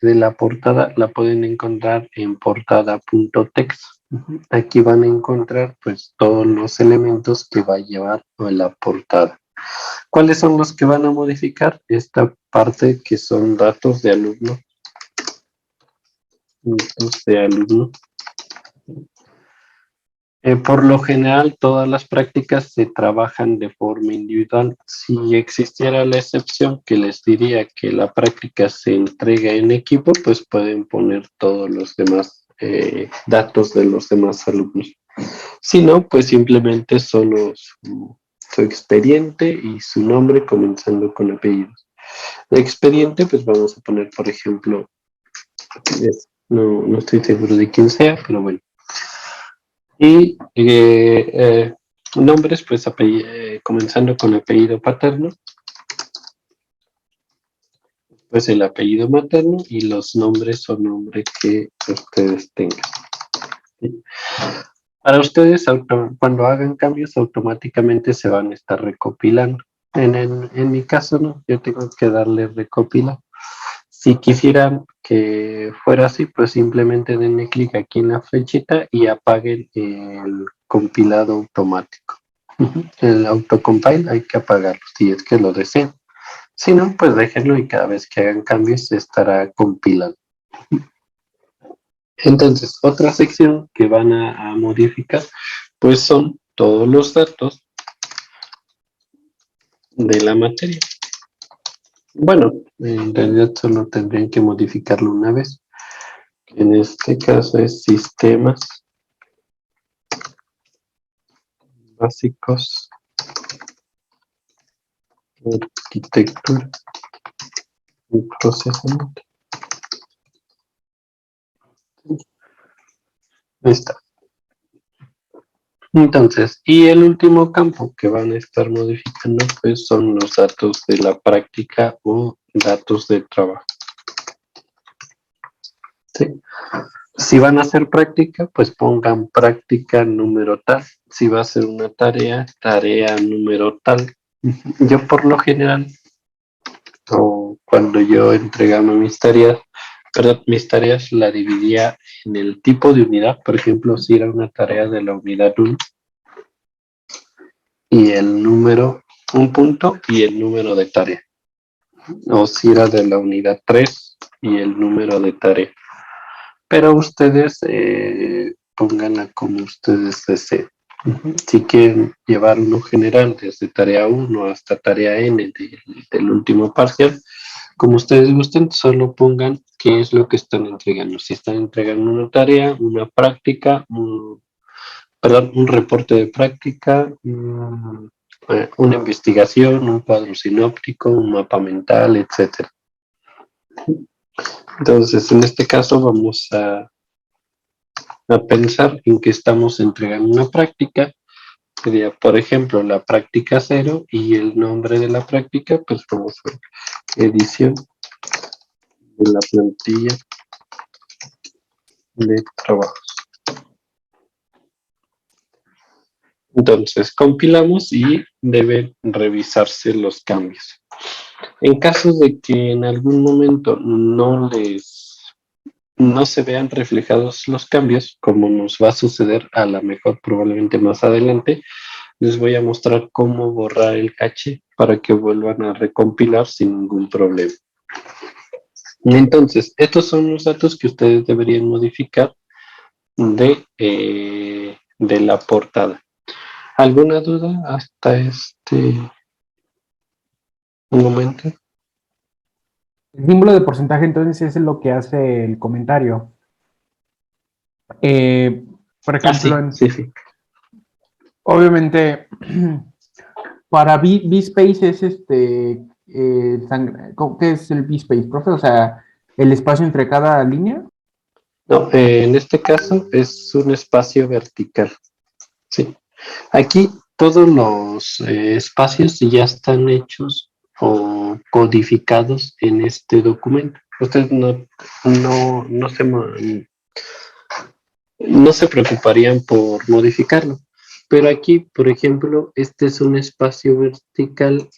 de la portada la pueden encontrar en portada.text. Aquí van a encontrar pues todos los elementos que va a llevar la portada. ¿Cuáles son los que van a modificar? Esta parte que son datos de alumno. Datos de alumno. Por lo general, todas las prácticas se trabajan de forma individual. Si existiera la excepción que les diría que la práctica se entrega en equipo, pues pueden poner todos los demás datos de los demás alumnos. Si no, pues simplemente solo su expediente y su nombre comenzando con apellidos. De expediente, pues vamos a poner, por ejemplo, no estoy seguro de quién sea, pero bueno. Y nombres, pues comenzando con apellido paterno, pues el apellido materno y los nombres o nombres que ustedes tengan. ¿Sí? Para ustedes, cuando hagan cambios, automáticamente se van a estar recopilando. En mi caso, no, yo tengo que darle recopilar. Si quisieran que fuera así, pues simplemente denle clic aquí en la flechita y apaguen el compilado automático. El autocompile hay que apagarlo si es que lo desean. Si no, pues déjenlo y cada vez que hagan cambios se estará compilando. Entonces, otra sección que van a modificar, pues son todos los datos de la materia. Bueno, en realidad solo tendrían que modificarlo una vez. En este caso es sistemas básicos, arquitectura y procesamiento. Ahí está. Entonces, y el último campo que van a estar modificando pues son los datos de la práctica o datos de trabajo. ¿Sí? Si van a hacer práctica, pues pongan práctica número tal. Si va a ser una tarea, tarea número tal. Yo por lo general, o cuando yo entregaba mis tareas la dividía en el tipo de unidad. Por ejemplo, si era una tarea de la unidad 1 y el número, un punto y el número de tarea. O si era de la unidad 3 y el número de tarea. Pero ustedes pónganla como ustedes deseen. Si quieren llevar uno general desde tarea 1 hasta tarea N del último parcial, como ustedes gusten, solo pongan qué es lo que están entregando. Si están entregando una tarea, una práctica, un reporte de práctica, una investigación, un cuadro sinóptico, un mapa mental, etc. Entonces, en este caso vamos a pensar en que estamos entregando una práctica. Sería, por ejemplo, la práctica 0 y el nombre de la práctica, pues vamos a ver, edición de la plantilla de trabajos. Entonces, compilamos y deben revisarse los cambios. En caso de que en algún momento no se vean reflejados los cambios, como nos va a suceder a lo mejor probablemente más adelante, les voy a mostrar cómo borrar el caché para que vuelvan a recompilar sin ningún problema. Entonces, estos son los datos que ustedes deberían modificar de la portada. ¿Alguna duda hasta este momento? El símbolo de porcentaje entonces es lo que hace el comentario. Por ejemplo, sí. Obviamente, para VSpace es ¿qué es el VSpace, profe? O sea, el espacio entre cada línea. No, en este caso es un espacio vertical. Sí. Aquí todos los espacios ya están hechos o codificados en este documento. Ustedes no se preocuparían por modificarlo. Pero aquí, por ejemplo, este es un espacio vertical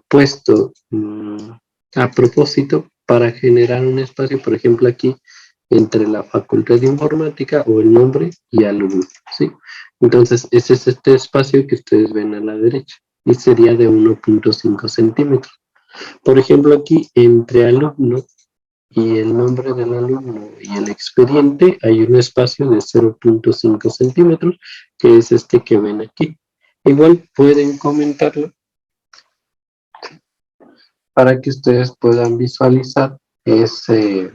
puesto a propósito para generar un espacio, por ejemplo, aquí entre la Facultad de Informática o el nombre y alumno, ¿sí? Entonces, ese es este espacio que ustedes ven a la derecha y sería de 1.5 centímetros. Por ejemplo, aquí entre alumno y el nombre del alumno y el expediente hay un espacio de 0.5 centímetros, que es este que ven aquí. Igual pueden comentarlo para que ustedes puedan visualizar ese,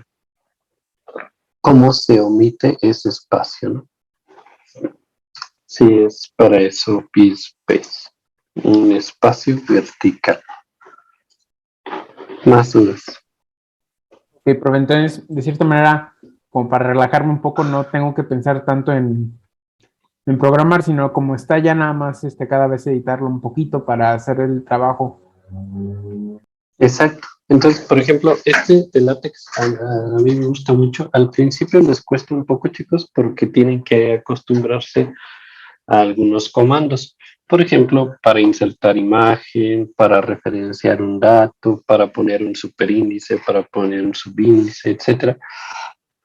cómo se omite ese espacio, ¿no? Sí, es para eso space, un espacio vertical. Más dudas. Ok, profe, entonces, de cierta manera, como para relajarme un poco, no tengo que pensar tanto en programar, sino como está ya nada más cada vez editarlo un poquito para hacer el trabajo. Exacto. Entonces, por ejemplo, este de látex a mí me gusta mucho. Al principio les cuesta un poco, chicos, porque tienen que acostumbrarse a algunos comandos. Por ejemplo, para insertar imagen, para referenciar un dato, para poner un superíndice, para poner un subíndice, etcétera.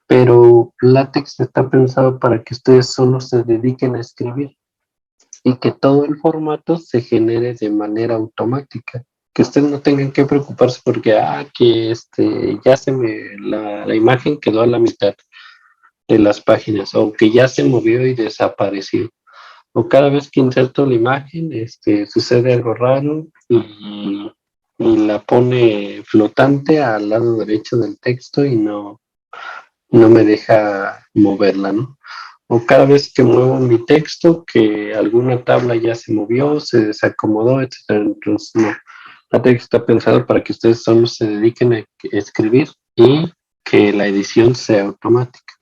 Pero LaTeX está pensado para que ustedes solo se dediquen a escribir y que todo el formato se genere de manera automática. Que ustedes no tengan que preocuparse porque, que ya la imagen quedó a la mitad de las páginas o que ya se movió y desapareció. O cada vez que inserto la imagen, sucede algo raro y la pone flotante al lado derecho del texto y no me deja moverla, ¿no? O cada vez que muevo mi texto, que alguna tabla ya se movió, se desacomodó, etcétera. Entonces, no. La texto está pensado para que ustedes solo se dediquen a escribir y que la edición sea automática.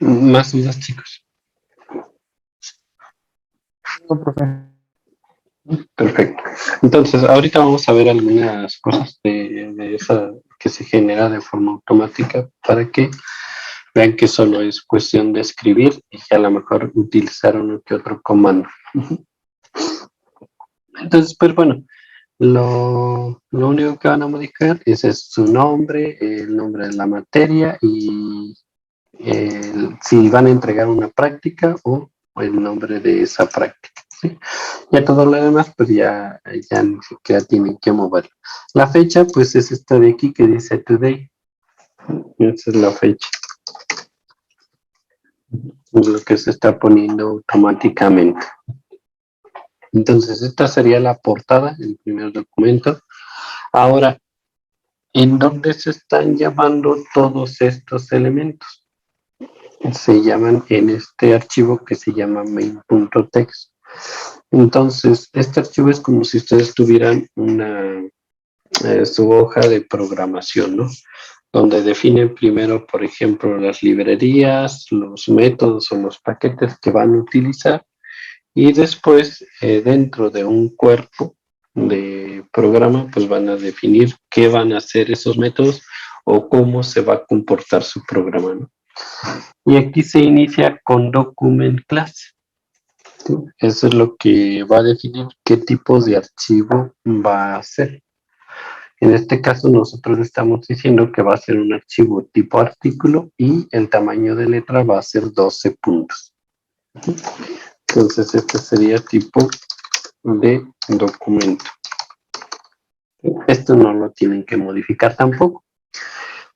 Más dudas, chicos. No, profe. Perfecto. Entonces, ahorita vamos a ver algunas cosas de esa que se genera de forma automática para que vean que solo es cuestión de escribir y que a lo mejor utilizar uno que otro comando. Entonces, pues bueno, lo único que van a modificar es su nombre, el nombre de la materia y si van a entregar una práctica o el nombre de esa práctica. ¿Sí? Ya todo lo demás, pues ya ni siquiera tienen que moverlo. La fecha, pues es esta de aquí que dice today. Esa es la fecha. Es lo que se está poniendo automáticamente. Entonces, esta sería la portada, el primer documento. Ahora, ¿en dónde se están llamando todos estos elementos? Se llaman en este archivo que se llama main.txt. Entonces, este archivo es como si ustedes tuvieran su hoja de programación, ¿no? Donde definen primero, por ejemplo, las librerías, los métodos o los paquetes que van a utilizar y después dentro de un cuerpo de programa, pues van a definir qué van a hacer esos métodos o cómo se va a comportar su programa, ¿no? Y aquí se inicia con document class. ¿Sí? Eso es lo que va a definir qué tipo de archivo va a ser. En este caso nosotros estamos diciendo que va a ser un archivo tipo artículo y el tamaño de letra va a ser 12 puntos. Entonces este sería tipo de documento. Esto no lo tienen que modificar tampoco.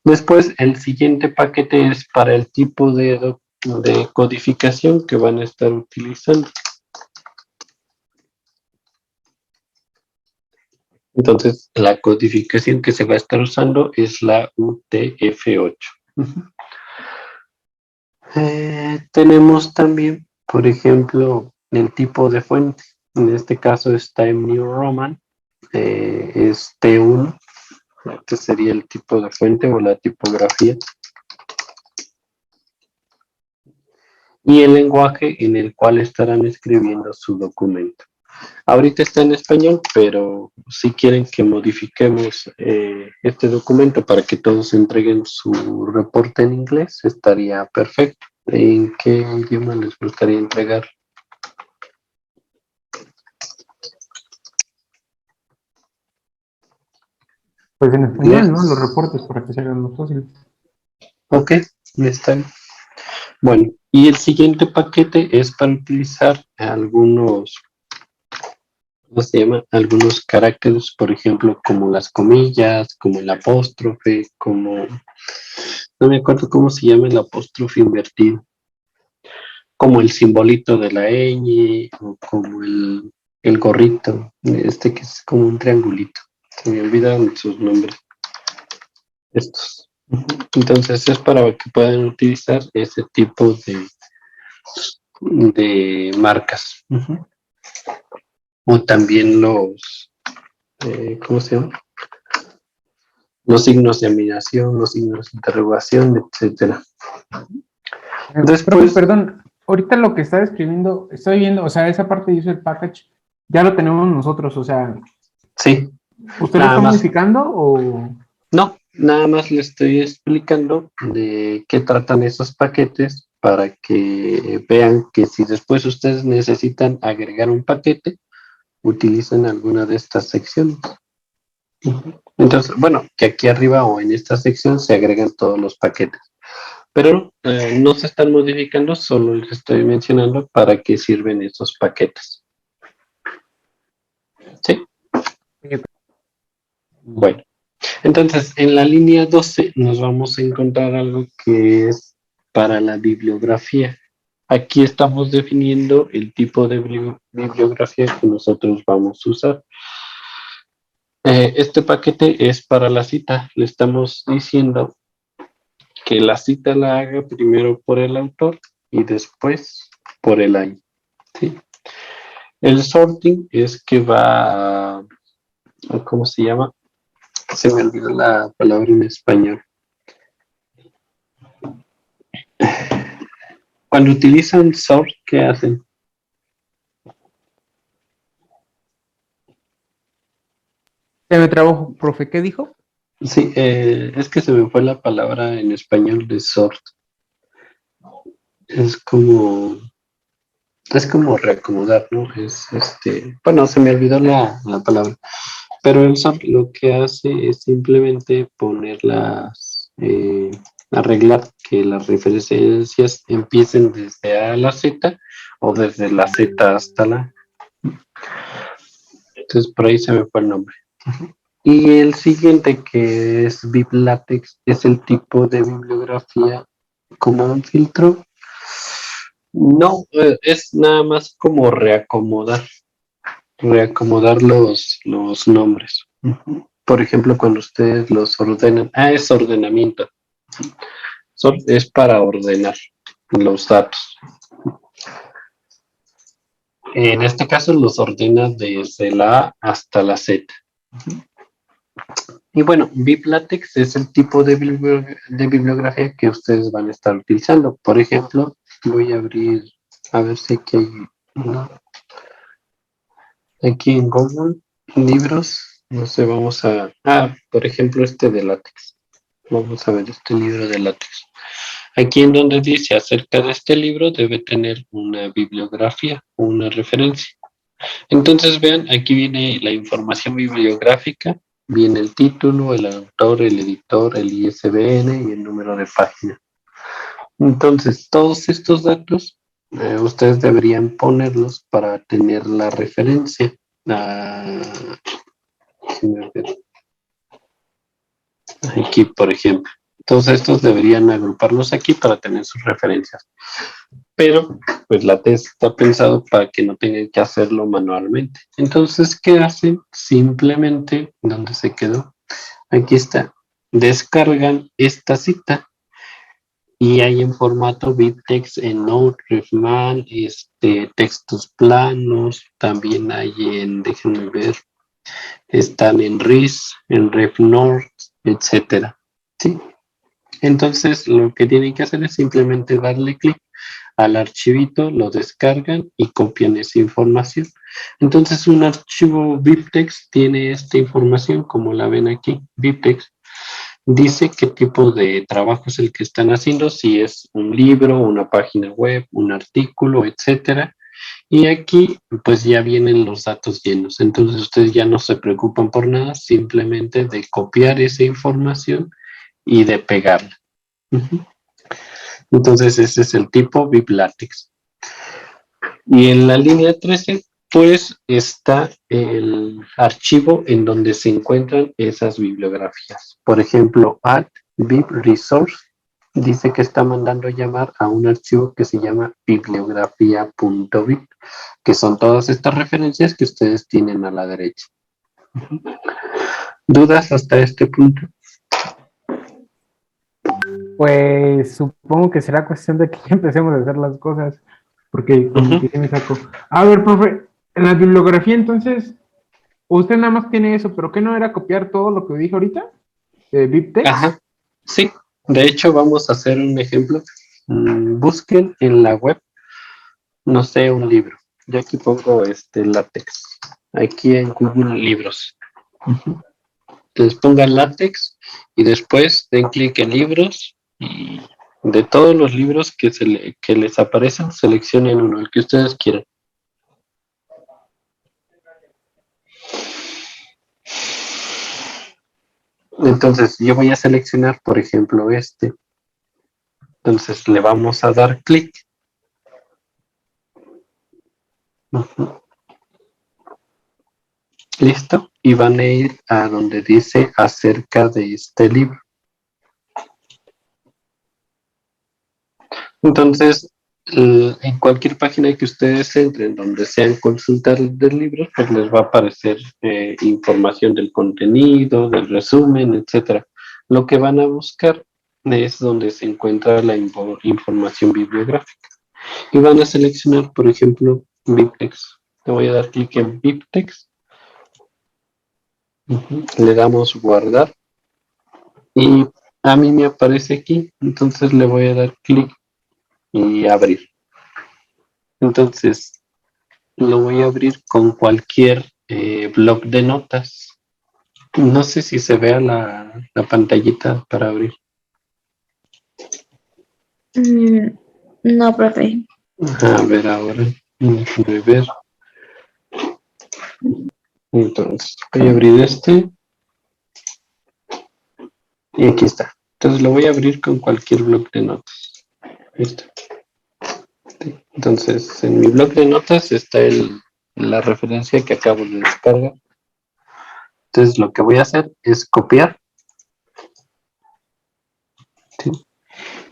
Después el siguiente paquete es para el tipo de codificación que van a estar utilizando. Entonces, la codificación que se va a estar usando es la UTF-8. Tenemos también, por ejemplo, el tipo de fuente. En este caso es Time New Roman, es T1. Este sería el tipo de fuente o la tipografía. Y el lenguaje en el cual estarán escribiendo su documento. Ahorita está en español, pero si quieren que modifiquemos este documento para que todos entreguen su reporte en inglés, estaría perfecto. ¿En qué idioma les gustaría entregar? Pues en español, ¿no? Los reportes para que se hagan más fáciles. Ok, está bien. Bueno, y el siguiente paquete es para utilizar algunos, ¿cómo se llama? Algunos caracteres, por ejemplo, como las comillas, como el apóstrofe, como, no me acuerdo cómo se llama el apóstrofe invertido, como el simbolito de la ñ, o como el gorrito, que es como un triangulito. Se me olvidan sus nombres, estos. Entonces es para que puedan utilizar ese tipo de marcas. O también ¿cómo se llama? Los signos de admiración, los signos de interrogación, etcétera. Profe, Después, perdón, ahorita lo que está escribiendo, estoy viendo, o sea, esa parte de user package, ya lo tenemos nosotros, o sea, sí, ¿usted lo nada está más. modificando o...? No, nada más le estoy explicando de qué tratan esos paquetes para que vean que si después ustedes necesitan agregar un paquete, utilicen alguna de estas secciones. Entonces, bueno, que aquí arriba o en esta sección se agregan todos los paquetes. Pero no se están modificando, solo les estoy mencionando para qué sirven esos paquetes. ¿Sí? Bueno, entonces en la línea 12 nos vamos a encontrar algo que es para la bibliografía. Aquí estamos definiendo el tipo de bibliografía que nosotros vamos a usar. Este paquete es para la cita. Le estamos diciendo que la cita la haga primero por el autor y después por el año. ¿Sí? El sorting es que va a, ¿cómo se llama? Se me olvidó la palabra en español. Cuando utilizan sort, ¿qué hacen? Se me trabó, profe, ¿qué dijo? Sí, es que se me fue la palabra en español de sort. Es como, es como reacomodar, ¿no? Bueno, se me olvidó la palabra. Pero el sort lo que hace es simplemente arreglar que las referencias empiecen desde A a la Z o desde la Z hasta la. Entonces por ahí se me fue el nombre. Y el siguiente, que es BibLatex, es el tipo de bibliografía como un filtro. No, es nada más como reacomodar los nombres. Por ejemplo, cuando ustedes los ordenan, es ordenamiento. Es para ordenar los datos. En este caso los ordena desde la A hasta la Z. Y bueno, BibLatex es el tipo de bibliografía que ustedes van a estar utilizando. Por ejemplo, voy a abrir, a ver si aquí hay uno. Aquí en Google, libros, no sé, por ejemplo, este de látex. Vamos a ver este libro de látex. Aquí en donde dice acerca de este libro debe tener una bibliografía, una referencia. Entonces vean, aquí viene la información bibliográfica, viene el título, el autor, el editor, el ISBN y el número de página. Entonces, todos estos datos ustedes deberían ponerlos para tener la referencia. Aquí, por ejemplo. Todos estos deberían agruparlos aquí para tener sus referencias. Pero, pues la test está pensado para que no tengan que hacerlo manualmente. Entonces, ¿qué hacen? Simplemente, ¿dónde se quedó? Aquí está. Descargan esta cita y hay en formato BibTeX en Node, RefMan, textos planos, también hay déjenme ver, están en RIS, en RefNord, etcétera. ¿Sí? Entonces, lo que tienen que hacer es simplemente darle clic al archivito, lo descargan y copian esa información. Entonces, un archivo BibTeX tiene esta información, como la ven aquí, BibTeX. Dice qué tipo de trabajo es el que están haciendo, si es un libro, una página web, un artículo, etcétera. Y aquí pues ya vienen los datos llenos. Entonces ustedes ya no se preocupan por nada, simplemente de copiar esa información y de pegarla. Ujú. Entonces ese es el tipo BibLatex. Y en la línea 13 pues está el archivo en donde se encuentran esas bibliografías. Por ejemplo, add bibresource dice que está mandando llamar a un archivo que se llama bibliografía.bib, que son todas estas referencias que ustedes tienen a la derecha. ¿Dudas hasta este punto? Pues supongo que será cuestión de que ya empecemos a hacer las cosas, porque como que sí me saco. A ver, profe, en la bibliografía entonces, usted nada más tiene eso, pero ¿qué no era copiar todo lo que dije ahorita? ¿De BibTeX? Ajá, sí. De hecho, vamos a hacer un ejemplo. Busquen en la web, no sé, un libro. Yo aquí pongo látex. Aquí en Google Libros. Ujú. Entonces pongan látex y después den clic en libros y de todos los libros que les aparecen, seleccionen uno, el que ustedes quieran. Entonces yo voy a seleccionar, por ejemplo, este. Entonces le vamos a dar clic. Ujú. Listo. Y van a ir a donde dice acerca de este libro. Entonces, en cualquier página que ustedes entren donde sean consultar del libro, pues les va a aparecer información del contenido, del resumen, etcétera. Lo que van a buscar es donde se encuentra la información bibliográfica. Y van a seleccionar, por ejemplo, BibTeX. Le voy a dar clic en BibTeX. Le damos guardar y a mí me aparece aquí, entonces le voy a dar clic y abrir. Entonces lo voy a abrir con cualquier blog de notas. No sé si se vea la pantallita para abrir. No, profe. A ver ahora. Déjame ver. Entonces voy a abrir este y aquí está. Entonces lo voy a abrir con cualquier blog de notas. Listo. Entonces en mi blog de notas está la referencia que acabo de descargar. Entonces lo que voy a hacer es copiar, ¿sí?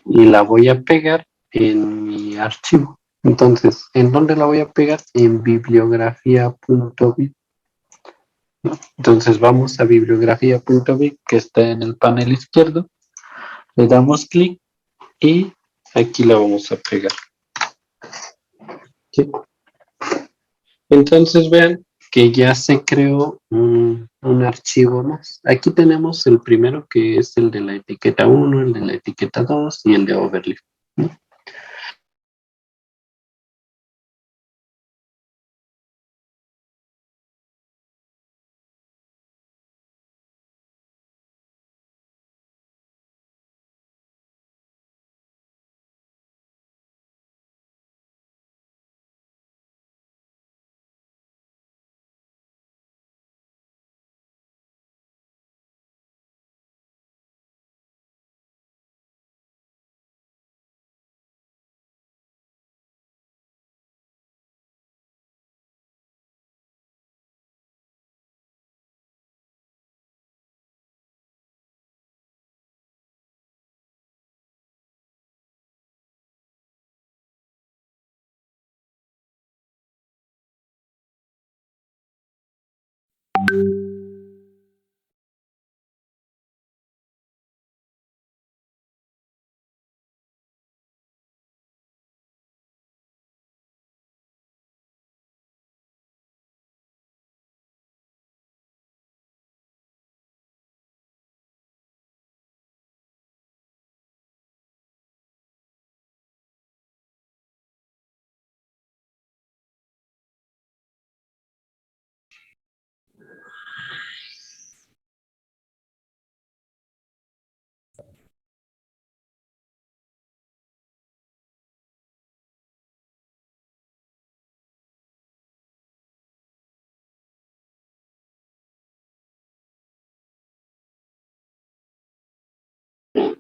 Y la voy a pegar en mi archivo. Entonces, ¿en dónde la voy a pegar? En bibliografía.bib. Entonces vamos a bibliografía.bib que está en el panel izquierdo, le damos clic y aquí la vamos a pegar. ¿Sí? Entonces vean que ya se creó un archivo más. Aquí tenemos el primero que es el de la etiqueta 1, el de la etiqueta 2 y el de overlay.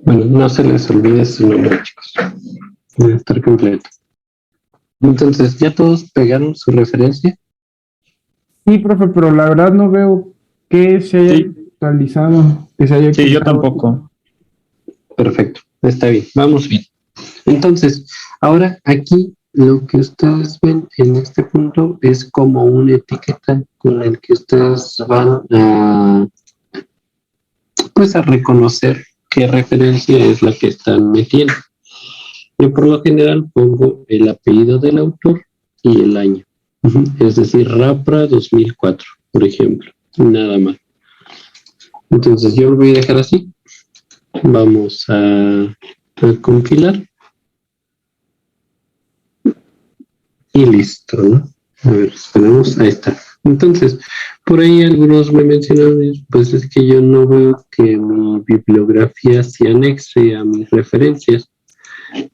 Bueno, no se les olvide su nombre, chicos. Debe estar completo. Entonces, ¿ya todos pegaron su referencia? Sí, profe, pero la verdad no veo que se haya Sí. actualizado, que se haya Sí, yo actualizado. tampoco. Perfecto, está bien, vamos bien. Entonces, ahora aquí lo que ustedes ven en este punto es como una etiqueta con el que ustedes van a, pues, a reconocer qué referencia es la que están metiendo. Yo por lo general pongo el apellido del autor y el año. Es decir, Rapra 2004, por ejemplo, nada más. Entonces yo lo voy a dejar así. Vamos a compilar y listo, ¿no? A ver, esperemos, ahí está. Entonces, por ahí algunos me mencionaron, pues es que yo no veo que mi bibliografía se anexe a mis referencias.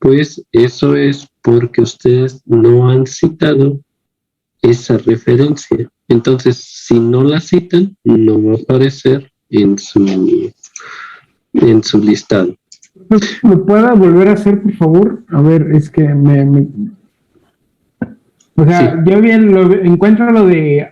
Pues eso es porque ustedes no han citado esa referencia. Entonces, si no la citan, no va a aparecer en su listado. ¿Lo pueda volver a hacer, por favor? A ver, es que o sea, Sí. yo bien encuentro lo de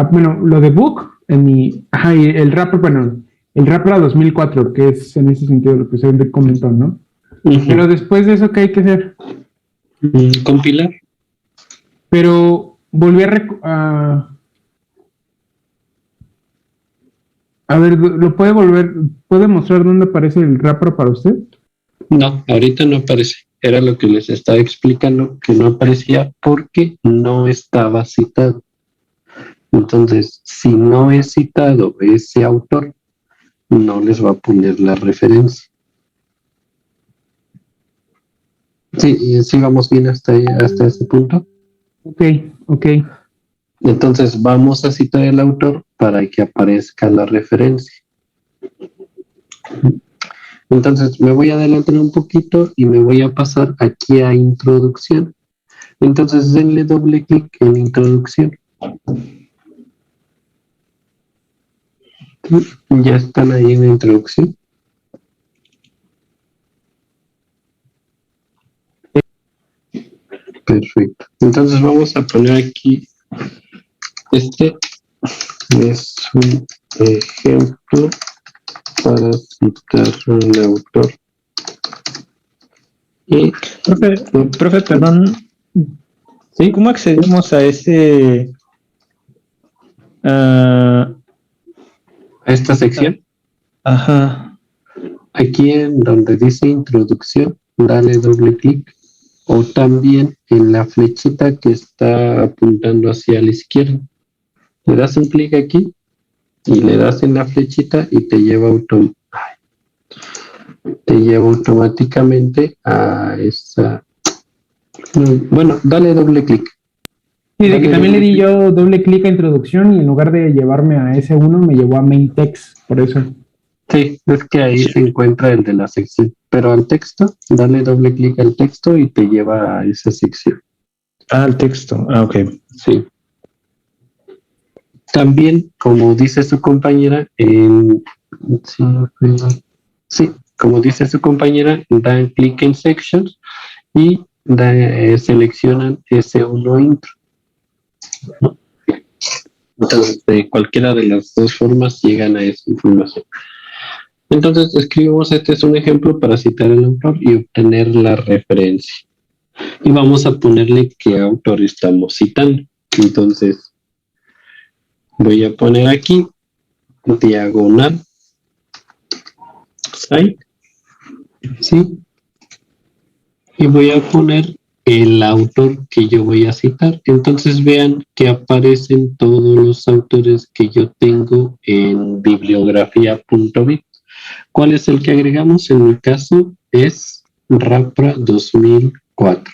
bueno, lo de Book en mi, ajá, y el Rapper, bueno, el Rapper 2004, que es en ese sentido lo que usted comentó, ¿no? Pero después de eso, ¿qué hay que hacer? Compilar. Pero volví a ver, ¿lo puede mostrar dónde aparece el Rapper para usted? No, ahorita no aparece. Era lo que les estaba explicando, que no aparecía porque no estaba citado. Entonces, si no es citado ese autor, no les va a poner la referencia. Sí, sí vamos bien hasta ese punto. Ok. Entonces, vamos a citar el autor para que aparezca la referencia. Entonces, me voy a adelantar un poquito y me voy a pasar aquí a introducción. Entonces, denle doble clic en introducción. Ya están ahí en la introducción. Perfecto. Entonces vamos a poner aquí, este es un ejemplo para citar al autor. Y, Profe, perdón. ¿sí? ¿Cómo accedemos a ese... A esta sección, ajá. aquí en donde dice introducción, dale doble clic. O también en la flechita que está apuntando hacia la izquierda. Le das un clic aquí y le das en la flechita y te lleva automáticamente a esa. Bueno, dale doble clic. Sí, de que Dale también le doble di clic. yo doble clic a introducción y en lugar de llevarme a S1 me llevó a main text, por eso. Sí, es que ahí se encuentra el de la sección. Pero al texto, dale doble clic al texto y te lleva a esa sección. Ah, el texto. Ah, ok. Sí. También, como dice su compañera, como dice su compañera, dan clic en sections y seleccionan S1 intro. ¿No? Entonces, de cualquiera de las dos formas llegan a esa información. Entonces, escribimos, este es un ejemplo para citar el autor y obtener la referencia. Y vamos a ponerle qué autor estamos citando. Entonces, voy a poner aquí, diagonal, site, ¿sí? Y voy a poner el autor que yo voy a citar. Entonces vean que aparecen todos los autores que yo tengo en bibliografía.bit. ¿Cuál es el que agregamos? En mi caso es Rapra 2004.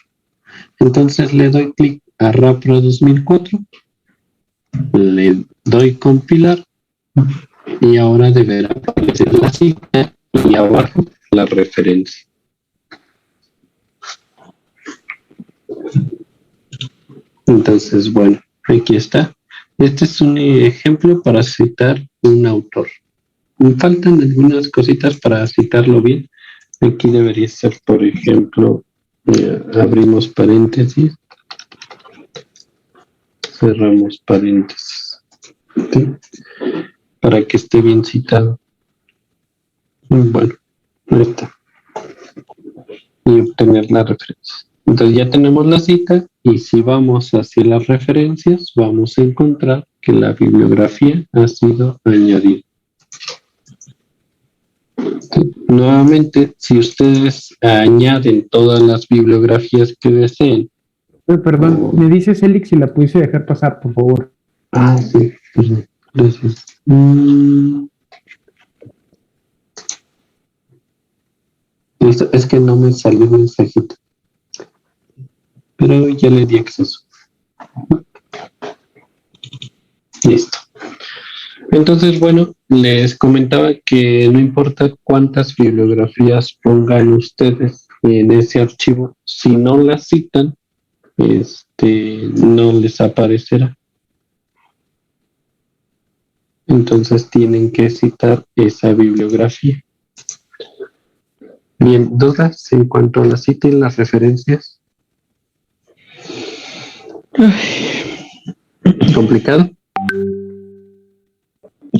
Entonces le doy clic a Rapra 2004, le doy compilar y ahora deberá aparecer la cita y abajo la referencia. Entonces, bueno, aquí está. Este es un ejemplo para citar un autor. me faltan algunas cositas para citarlo bien. Aquí debería ser, por ejemplo, abrimos paréntesis, cerramos paréntesis, ¿sí? Para que esté bien citado. Bueno, ahí está. Y obtener la referencia. Entonces ya tenemos la cita y si vamos hacia las referencias, vamos a encontrar que la bibliografía ha sido añadida. Sí. Nuevamente, si ustedes añaden todas las bibliografías que deseen. Perdón, me dice Celix si la pudiese dejar pasar, por favor. Sí, gracias. Es que no me salió un mensajito. Pero ya le di acceso. Listo. Entonces, bueno, les comentaba que no importa cuántas bibliografías pongan ustedes en ese archivo, si no las citan, no les aparecerá. Entonces tienen que citar esa bibliografía. Bien, ¿dudas en cuanto a la cita y las referencias? ¿Complicado?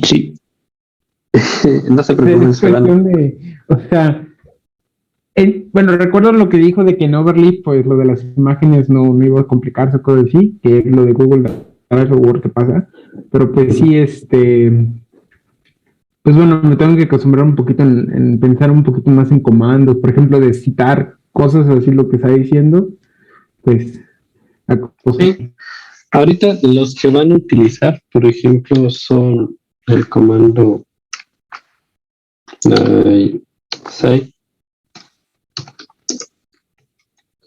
Sí. No se preocupen, Es cuestión de, o sea, bueno, recuerdo lo que dijo de que en Overleaf, pues lo de las imágenes no iba a complicarse, cosas así, que es lo de Google Drive o Word que pasa, pero pues sí, pues bueno, me tengo que acostumbrar un poquito en pensar un poquito más en comandos, por ejemplo, de citar cosas así, lo que está diciendo, pues, sí. Ahorita los que van a utilizar, por ejemplo, son el comando cite,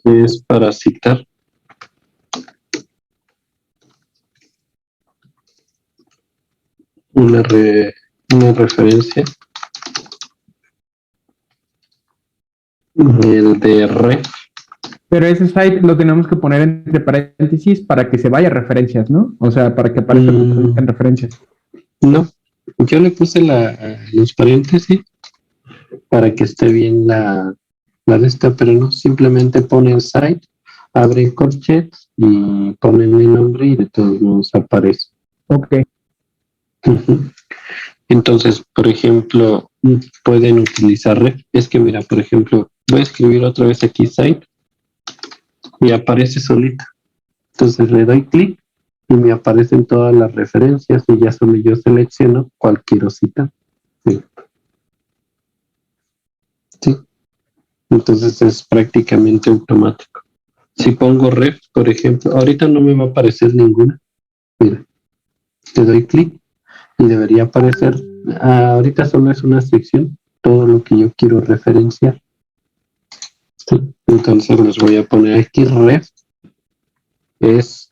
que es para citar. Una referencia. El de ref. Pero ese site lo tenemos que poner entre paréntesis para que se vaya a referencias, ¿no? O sea, para que aparezca en referencias. No, yo le puse los paréntesis para que esté bien la de esta, pero no, simplemente ponen site, abren corchetes y ponen mi nombre y de todos modos aparece. Ok. Uh-huh. Entonces, por ejemplo, pueden utilizar ref. Es que mira, por ejemplo, voy a escribir otra vez aquí site y aparece solita. Entonces le doy clic y me aparecen todas las referencias y ya solo yo selecciono cuál quiero citar. Sí. Sí. Entonces es prácticamente automático. Si pongo ref, por ejemplo, ahorita no me va a aparecer ninguna. Mira, le doy clic y debería aparecer. Ahorita solo es una sección, todo lo que yo quiero referenciar. Sí. Entonces les voy a poner aquí ref. Es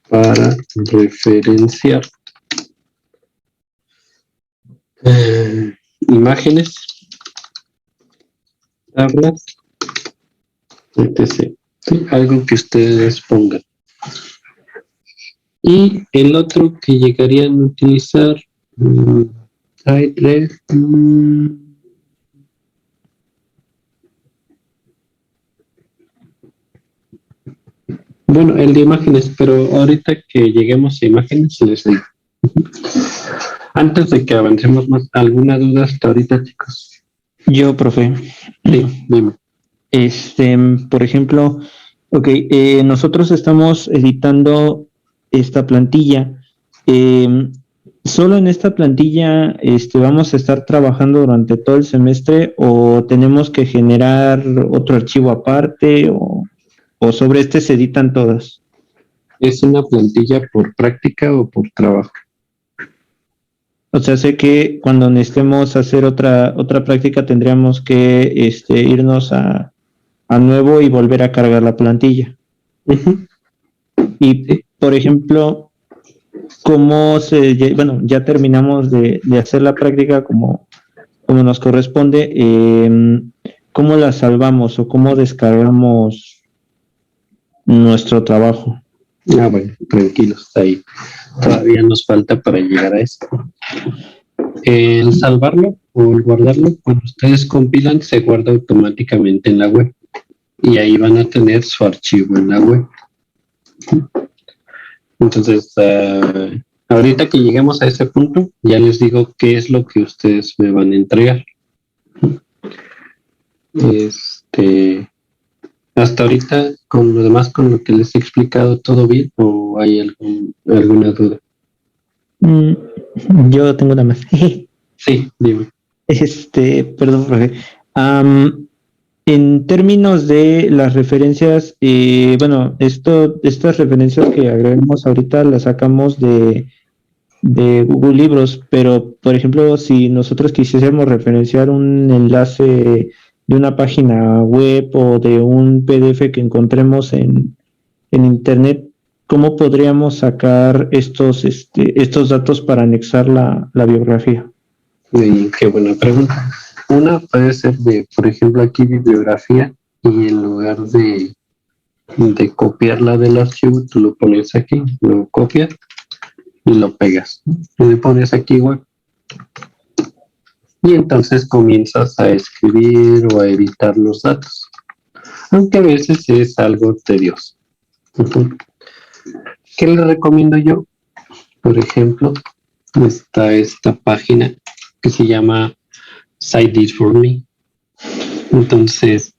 para referenciar imágenes, tablas, etc. ¿Sí? Algo que ustedes pongan. Y el otro que llegarían a utilizar, SiteRef, bueno, el de imágenes, pero ahorita que lleguemos a imágenes les digo. Antes de que avancemos más, ¿alguna duda hasta ahorita, chicos? Yo, profe. Sí, dime. Por ejemplo, nosotros estamos editando esta plantilla. ¿Solo en esta plantilla vamos a estar trabajando durante todo el semestre o tenemos que generar otro archivo aparte o sobre se editan todas? ¿Es una plantilla por práctica o por trabajo? O sea, sé que cuando necesitemos hacer otra práctica tendríamos que irnos a nuevo y volver a cargar la plantilla. Uh-huh. Y, por ejemplo, ya terminamos de hacer la práctica como nos corresponde, ¿cómo la salvamos o cómo descargamos nuestro trabajo? Bueno, tranquilos, ahí todavía nos falta para llegar a esto. El salvarlo o el guardarlo, cuando ustedes compilan, se guarda automáticamente en la web. Y ahí van a tener su archivo en la web. Entonces, ahorita que lleguemos a ese punto, ya les digo qué es lo que ustedes me van a entregar. Hasta ahorita, con lo demás, con lo que les he explicado, ¿todo bien o hay alguna duda? Yo tengo una más. Sí, dime. Perdón, profe. En términos de las referencias, bueno, estas referencias que agregamos ahorita las sacamos de Google Libros, pero por ejemplo, si nosotros quisiésemos referenciar un enlace de una página web o de un PDF que encontremos en internet, ¿cómo podríamos sacar estos datos para anexar la bibliografía? Qué buena pregunta. Una puede ser por ejemplo, aquí bibliografía, y en lugar de copiarla del archivo, tú lo pones aquí, lo copias y lo pegas. Y le pones aquí web. Y entonces comienzas a escribir o a editar los datos. Aunque a veces es algo tedioso. ¿Qué le recomiendo yo? Por ejemplo, está esta página que se llama Cite This For Me. Entonces,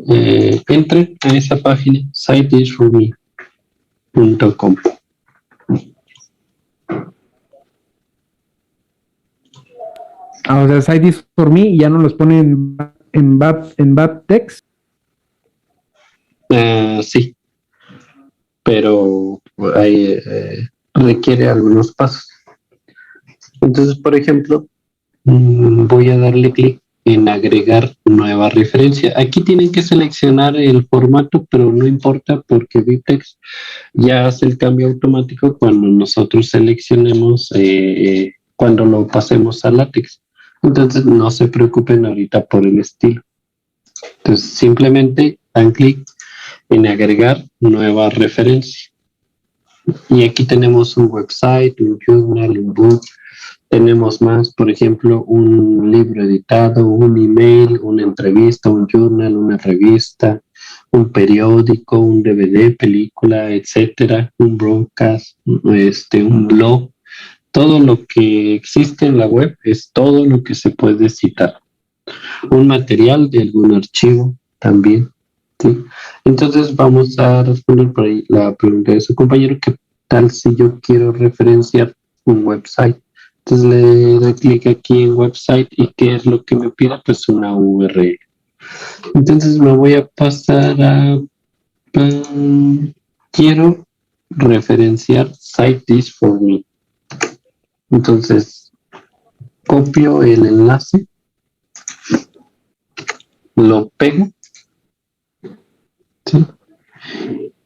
entren a esa página, citedisforme.com. O sea, Cite This For Me y ya no los ponen en bad text. Sí, pero ahí requiere algunos pasos. Entonces, por ejemplo, voy a darle clic en agregar nueva referencia. Aquí tienen que seleccionar el formato, pero no importa porque BibTeX ya hace el cambio automático cuando nosotros seleccionemos, cuando lo pasemos a LaTeX. Entonces, no se preocupen ahorita por el estilo. Entonces, simplemente dan clic en agregar nueva referencia. Y aquí tenemos un website, un journal, un book. Tenemos más, por ejemplo, un libro editado, un email, una entrevista, un journal, una revista, un periódico, un DVD, película, etcétera, un broadcast, un blog. Todo lo que existe en la web es todo lo que se puede citar. Un material de algún archivo también. ¿Sí? Entonces vamos a responder por ahí la pregunta de su compañero, ¿qué tal si yo quiero referenciar un website? Entonces le doy clic aquí en website y ¿qué es lo que me pide? Pues una URL. Entonces me voy a pasar a... quiero referenciar Cite This For Me. Entonces copio el enlace, lo pego, ¿sí?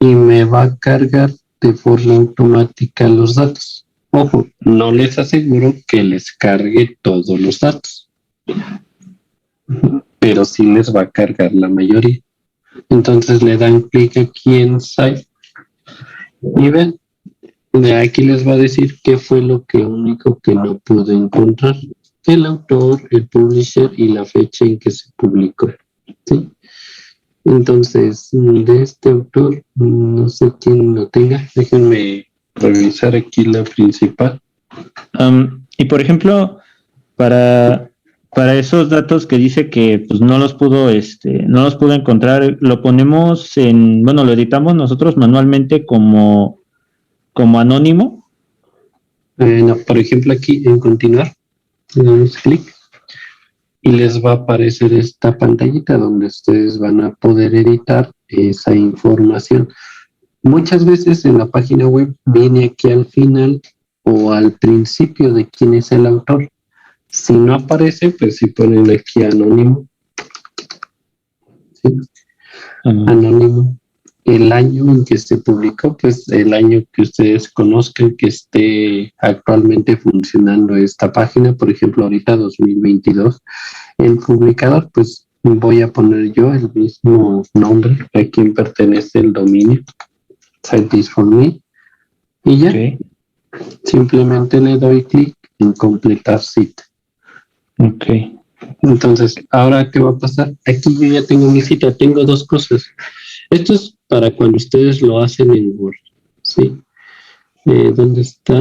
Y me va a cargar de forma automática los datos. Ojo, no les aseguro que les cargue todos los datos, pero sí les va a cargar la mayoría. Entonces le dan clic aquí en Site y ven, de aquí les va a decir qué fue lo único que no pude encontrar: el autor, el publisher y la fecha en que se publicó. ¿Sí? Entonces, de este autor, no sé quién lo tenga. Déjenme revisar aquí la principal. Y por ejemplo, para esos datos que dice que pues no los pudo encontrar, lo ponemos lo editamos nosotros manualmente como anónimo. No, por ejemplo, aquí en continuar, le damos clic y les va a aparecer esta pantallita donde ustedes van a poder editar esa información. Muchas veces en la página web viene aquí al final o al principio de quién es el autor. Si no aparece, pues si ponen aquí anónimo. ¿Sí? Anónimo. El año en que se publicó, pues el año que ustedes conozcan que esté actualmente funcionando esta página. Por ejemplo, ahorita 2022. El publicador, pues voy a poner yo el mismo nombre a quien pertenece el dominio. Cite This For Me. Y ya. Okay. Simplemente le doy clic en completar cita. Ok. Entonces, ¿ahora qué va a pasar? Aquí yo ya tengo mi cita, tengo dos cosas. Esto es para cuando ustedes lo hacen en Word, ¿sí? ¿Dónde está?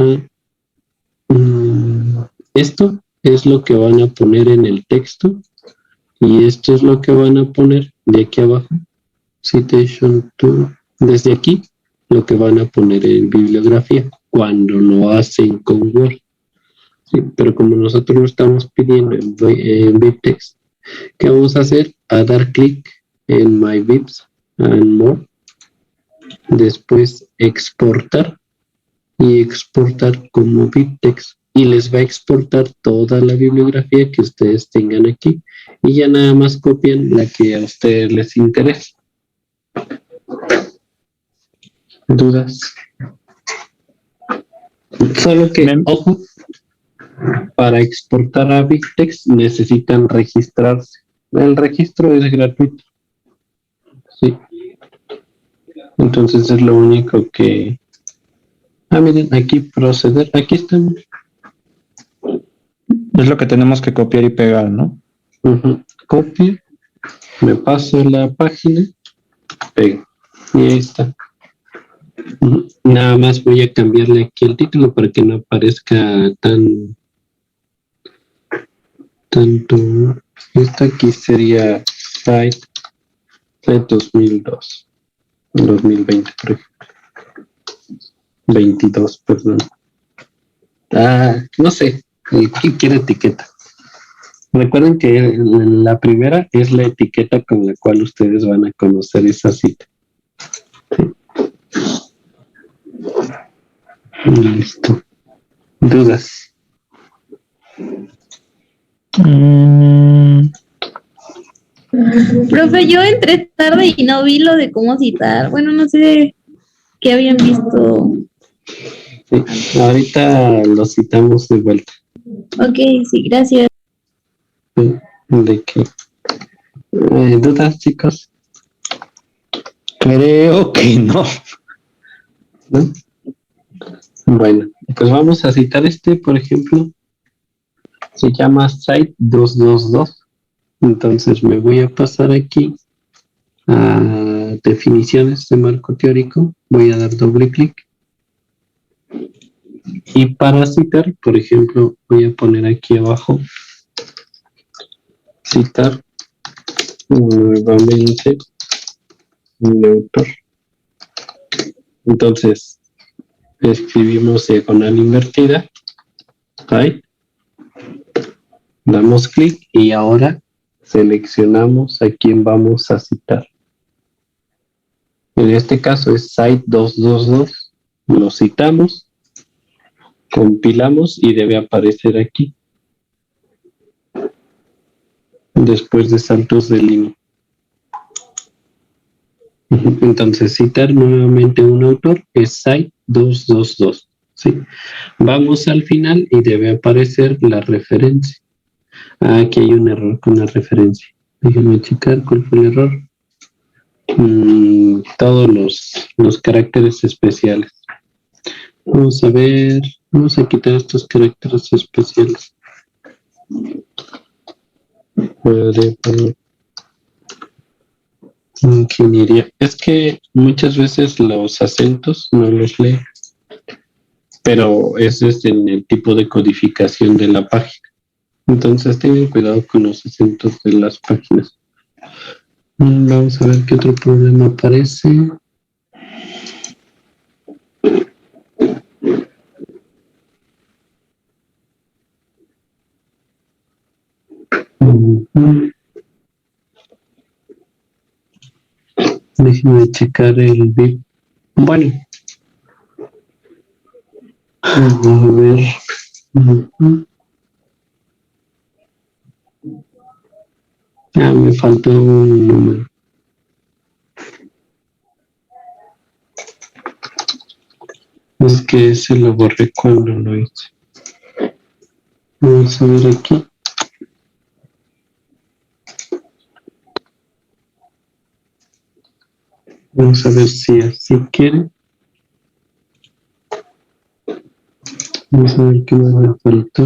Mm, esto es lo que van a poner en el texto y esto es lo que van a poner de aquí abajo. Citation to, desde aquí, lo que van a poner en bibliografía cuando lo hacen con Word. Sí, pero como nosotros lo estamos pidiendo en BibTeX, ¿qué vamos a hacer? A dar clic en My Bibs and More, después exportar y exportar como BibTeX y les va a exportar toda la bibliografía que ustedes tengan aquí y ya nada más copian la que a ustedes les interesa. ¿Dudas? Solo que, ojo, para exportar a BibTeX necesitan registrarse. El registro es gratuito. Sí. Entonces es lo único que... Ah, miren, aquí proceder. Aquí están. Es lo que tenemos que copiar y pegar, ¿no? Copio, me paso la página, pego. Y ahí está. Nada más voy a cambiarle aquí el título para que no aparezca tanto. Esta aquí sería Site 2002, 2020, por ejemplo. 22, perdón. No sé, ¿qué quiere etiqueta? Recuerden que la primera es la etiqueta con la cual ustedes van a conocer esa cita. Listo. ¿Dudas? Profe, yo entré tarde y no vi lo de cómo citar. Bueno, no sé qué habían visto. Sí, ahorita lo citamos de vuelta. Ok, sí, gracias. ¿De qué? ¿Dudas, chicos? Creo que no. ¿No? Bueno, pues vamos a citar por ejemplo, se llama Site 222. Entonces me voy a pasar aquí a definiciones de marco teórico, voy a dar doble clic y para citar, por ejemplo, voy a poner aquí abajo citar nuevamente un autor. Entonces escribimos diagonal invertida, ahí, damos clic y ahora seleccionamos a quién vamos a citar. En este caso es Site 222, lo citamos, compilamos y debe aparecer aquí, después de saltos de línea. Entonces citar nuevamente un autor es Site 222. ¿Sí? Vamos al final y debe aparecer la referencia. Aquí hay un error con la referencia. Déjenme checar cuál fue el error. Todos los caracteres especiales. Vamos a ver, vamos a quitar estos caracteres especiales. Ingeniería. Es que muchas veces los acentos no los lee, pero ese es en el tipo de codificación de la página. Entonces tengan cuidado con los acentos de las páginas. Vamos a ver qué otro problema aparece. Déjenme checar el VIP. Bueno. A ver. Me faltó un número. Es que ese lo borré cuando lo hice. Vamos a ver aquí. Vamos a ver si así quiere. Vamos a ver qué más me falta.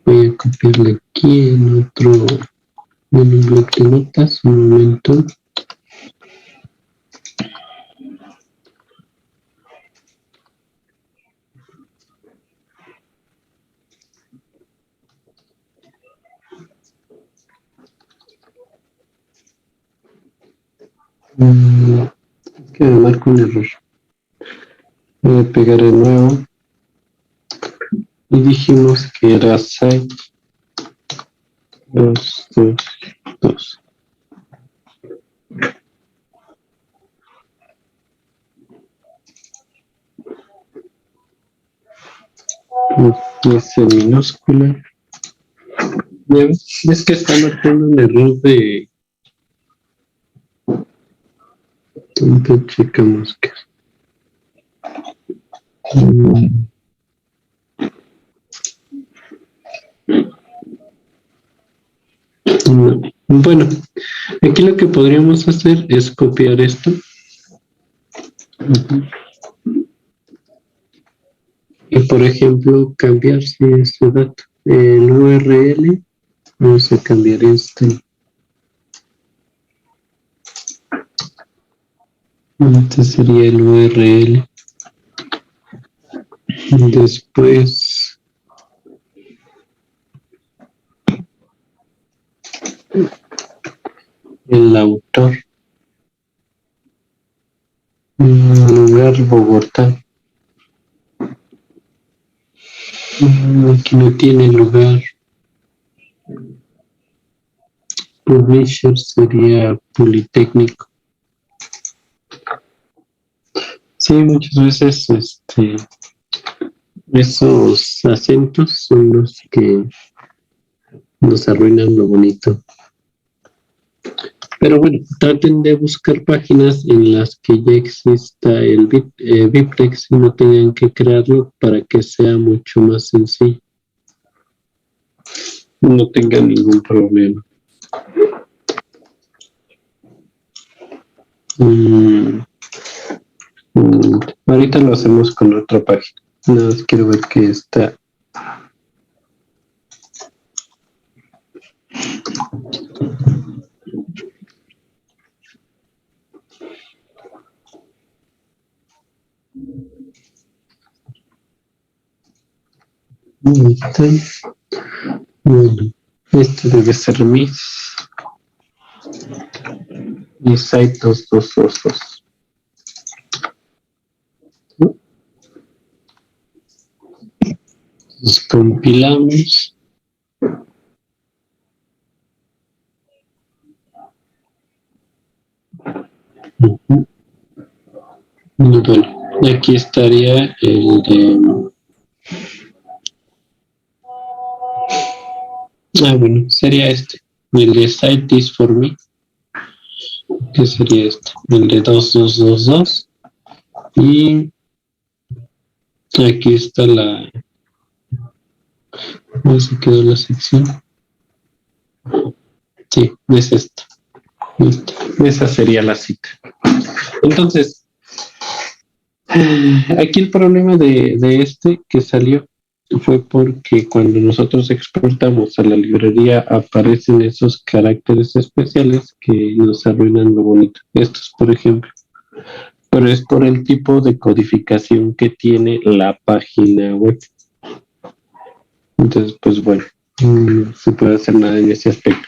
Voy a copiarle aquí en otro, en un bloque de notas, un momento. Que me marco un error. Voy a pegar de nuevo. Y dijimos que era site 2, 2, 2. Es en minúscula. Ya ves que está marcando un error de. Entonces checamos que. Bueno, aquí lo que podríamos hacer es copiar esto. Y por ejemplo, cambiar este dato. El URL, vamos a cambiar este. Este sería el URL. Después el autor. Lugar Bogotá. Aquí no tiene lugar. Publisher sería Politécnico. Sí, muchas veces esos acentos son los que nos arruinan lo bonito. Pero bueno, traten de buscar páginas en las que ya exista el BibTeX y no tengan que crearlo para que sea mucho más sencillo. No tengan ningún problema. Ahorita lo hacemos con otra página. Nada más quiero ver que está. Bueno, este debe ser mi site 2222. Entonces compilamos. Bueno, aquí estaría el de. Bueno, sería este. El de site is for me. ¿Qué sería este? El de 2222. Y aquí está la. ¿Cómo se quedó la sección? Sí, es esta. Esa sería la cita. Entonces, aquí el problema de este que salió fue porque cuando nosotros exportamos a la librería aparecen esos caracteres especiales que nos arruinan lo bonito. Estos, por ejemplo. Pero es por el tipo de codificación que tiene la página web. Entonces, pues bueno, no se puede hacer nada en ese aspecto.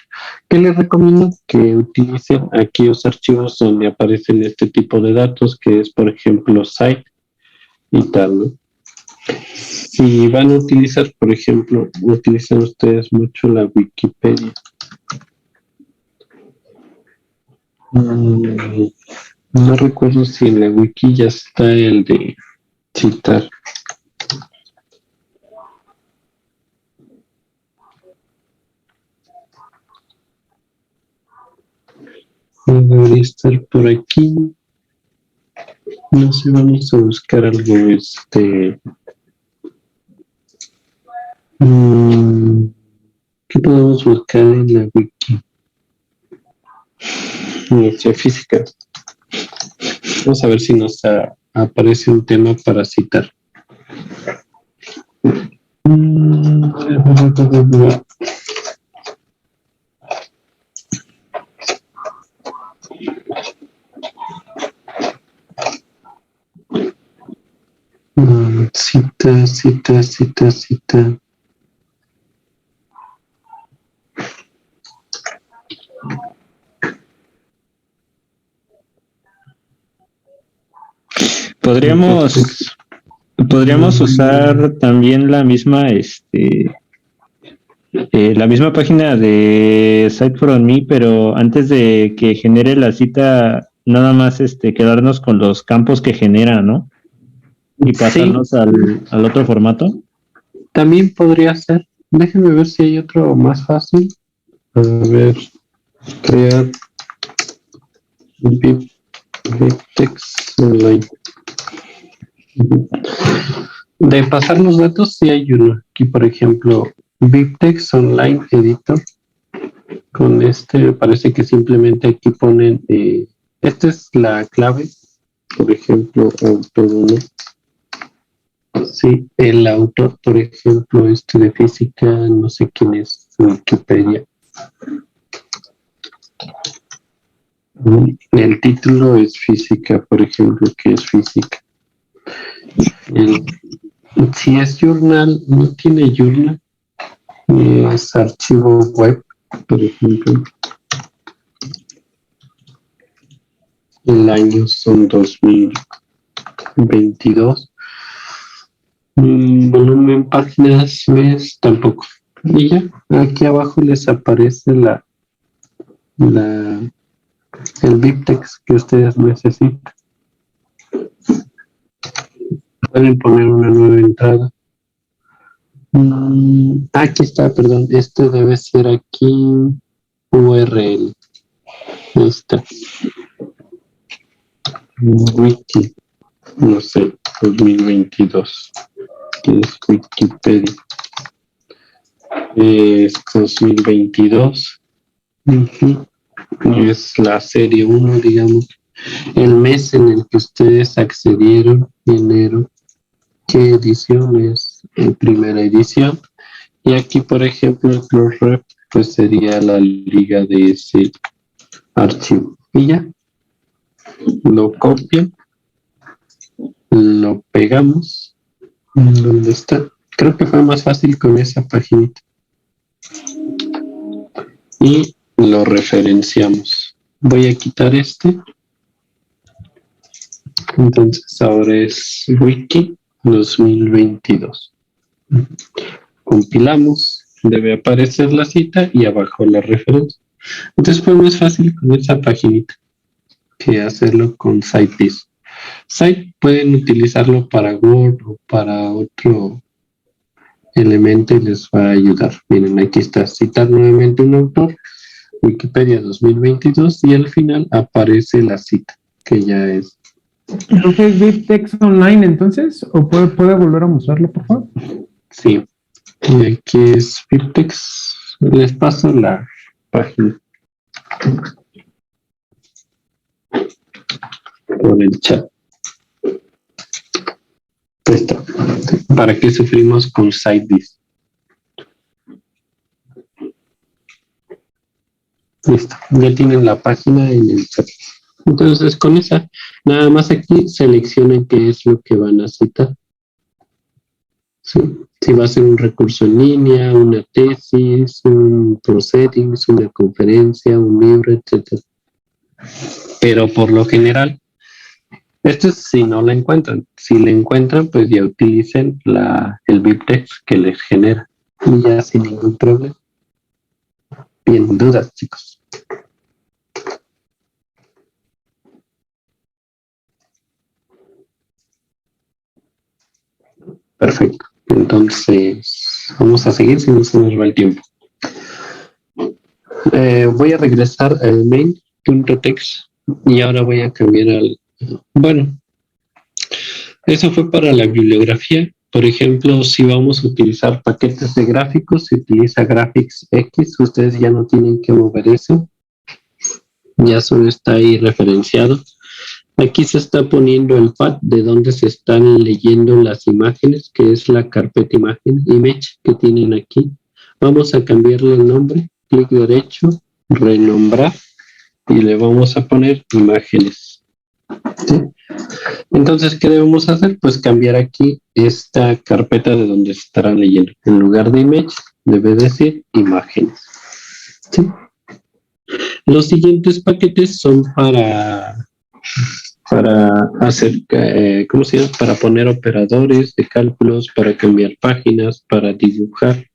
¿Qué les recomiendo? Que utilicen aquellos archivos donde aparecen este tipo de datos, que es, por ejemplo, site y tal, ¿no? Si van a utilizar, por ejemplo, utilizan ustedes mucho la Wikipedia. No recuerdo si en la wiki ya está el de citar. Debería estar por aquí. No sé, vamos a buscar algo ¿Qué podemos buscar en la wiki? Física. Vamos a ver si nos aparece un tema para citar. Cita. Podríamos usar también la misma página de Cite for Me, pero antes de que genere la cita, nada más quedarnos con los campos que genera, ¿no? Y pasarnos al otro formato. También podría ser. Déjenme ver si hay otro más fácil. A ver, crear BibTeX online. De pasar los datos, sí hay uno. Aquí, por ejemplo, BibTeX Online Editor. Con me parece que simplemente aquí ponen, esta es la clave, por ejemplo, autor 1. Sí, el autor, por ejemplo, de física, no sé quién es, Wikipedia. El título es física, por ejemplo, ¿qué es física? Si es journal, no tiene journal, es archivo web, por ejemplo. El año son 2022. Volumen, páginas, mes, tampoco. Y ya, aquí abajo les aparece el BibTeX que ustedes necesitan. Pueden poner una nueva entrada. Aquí está, perdón. Este debe ser aquí URL. Ahí está. Wiki. No sé, 2022. ¿Qué es Wikipedia? Es 2022. Es la serie 1, digamos. El mes en el que ustedes accedieron, enero. ¿Qué edición es? Primera edición. Y aquí, por ejemplo, el cross-ref, pues sería la liga de ese archivo. Y ya. Lo copian. Lo pegamos. ¿Dónde está? Creo que fue más fácil con esa paginita. Y lo referenciamos. Voy a quitar este. Entonces ahora es Wiki 2022. Compilamos, debe aparecer la cita y abajo la referencia. Entonces fue más fácil con esa paginita que hacerlo con CiteDis. Cite pueden utilizarlo para Word o para otro elemento y les va a ayudar. Miren, aquí está, citar nuevamente un autor, Wikipedia 2022, y al final aparece la cita, que ya es. Entonces, BibTeX Online, entonces, o puede volver a mostrarlo, por favor. Sí, y aquí es BibTeX. Les paso la página por el chat. Esto. ¿Para qué sufrimos con CiteDis? Listo, ya tienen la página en el chat. Entonces, con esa, nada más aquí seleccionen qué es lo que van a citar. ¿Sí? Si va a ser un recurso en línea, una tesis, un proceedings, una conferencia, un libro, etc. Pero por lo general, esto es si no la encuentran. Si la encuentran, pues ya utilicen el BibTeX que les genera. Y ya sin ningún problema. Bien, dudas, chicos. Perfecto. Entonces, vamos a seguir si no se nos va el tiempo. Voy a regresar al main.txt y ahora voy a cambiar al... Bueno, eso fue para la bibliografía. por ejemplo, si vamos a utilizar paquetes de gráficos, se utiliza Graphics X, ustedes ya no tienen que mover eso, ya solo está ahí referenciado. Aquí se está poniendo el path de donde se están leyendo las imágenes, que es la carpeta image que tienen aquí. Vamos a cambiarle el nombre, clic derecho, renombrar, y le vamos a poner imágenes. ¿Sí? Entonces, ¿qué debemos hacer? Pues cambiar aquí esta carpeta de donde se estarán leyendo. En lugar de image, debe decir imágenes. ¿Sí? Los siguientes paquetes son para hacer, ¿cómo se llama? Para poner operadores de cálculos, para cambiar páginas, para dibujar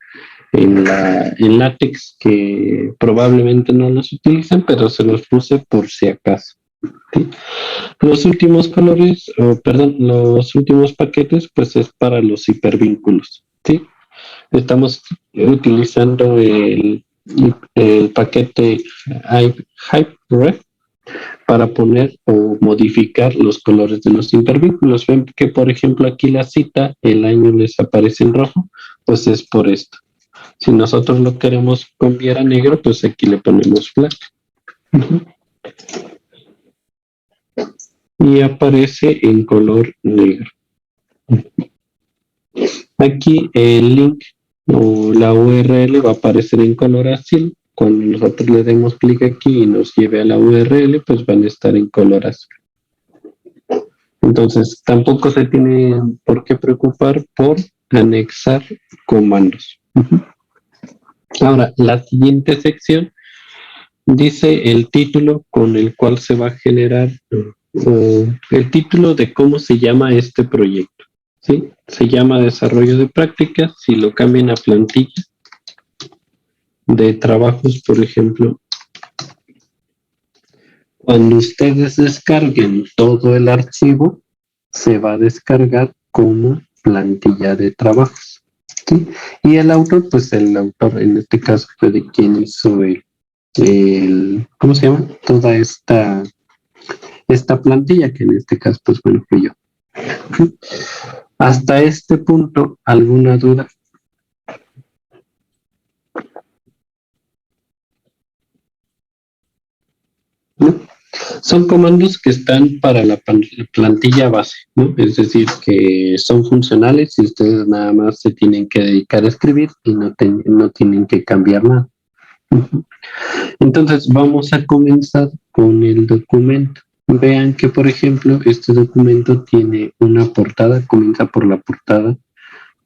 en látex, que probablemente no los utilizan, pero se los puse por si acaso. ¿Sí? Los últimos los últimos paquetes, pues es para los hipervínculos. ¿Sí? Estamos utilizando el paquete HypeRef para poner o modificar los colores de los hipervínculos. Ven que, por ejemplo, aquí la cita, el año les aparece en rojo, pues es por esto. Si nosotros lo queremos cambiar a negro, pues aquí le ponemos black. Y aparece en color negro. Aquí el link o la URL va a aparecer en color azul. Cuando nosotros le demos clic aquí y nos lleve a la URL, pues van a estar en color azul. Entonces, tampoco se tiene por qué preocupar por anexar comandos. Ahora, la siguiente sección dice el título con el cual se va a generar el título de cómo se llama este proyecto. ¿Sí? Se llama desarrollo de prácticas. Si lo cambian a plantilla de trabajos, por ejemplo, cuando ustedes descarguen todo el archivo, se va a descargar como plantilla de trabajos. ¿Sí? Y el autor, pues el autor en este caso fue de quien hizo ¿cómo se llama? Toda esta plantilla, que en este caso, pues bueno, fui yo. Hasta este punto, ¿alguna duda? ¿No? Son comandos que están para la plantilla base, ¿no? Es decir, que son funcionales y ustedes nada más se tienen que dedicar a escribir y no tienen que cambiar nada. Entonces, vamos a comenzar con el documento. Vean que, por ejemplo, este documento tiene una portada, comienza por la portada,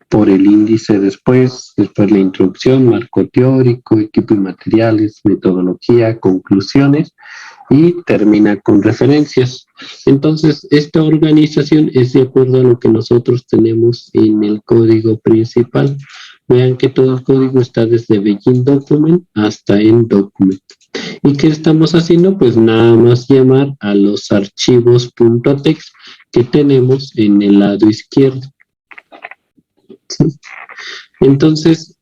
por el índice después la introducción, marco teórico, equipo y materiales, metodología, conclusiones, y termina con referencias. Entonces, esta organización es de acuerdo a lo que nosotros tenemos en el código principal. Vean que todo el código está desde Begin Document hasta End Document. ¿Y qué estamos haciendo? Pues nada más llamar a los archivos .text que tenemos en el lado izquierdo. ¿Sí? Entonces,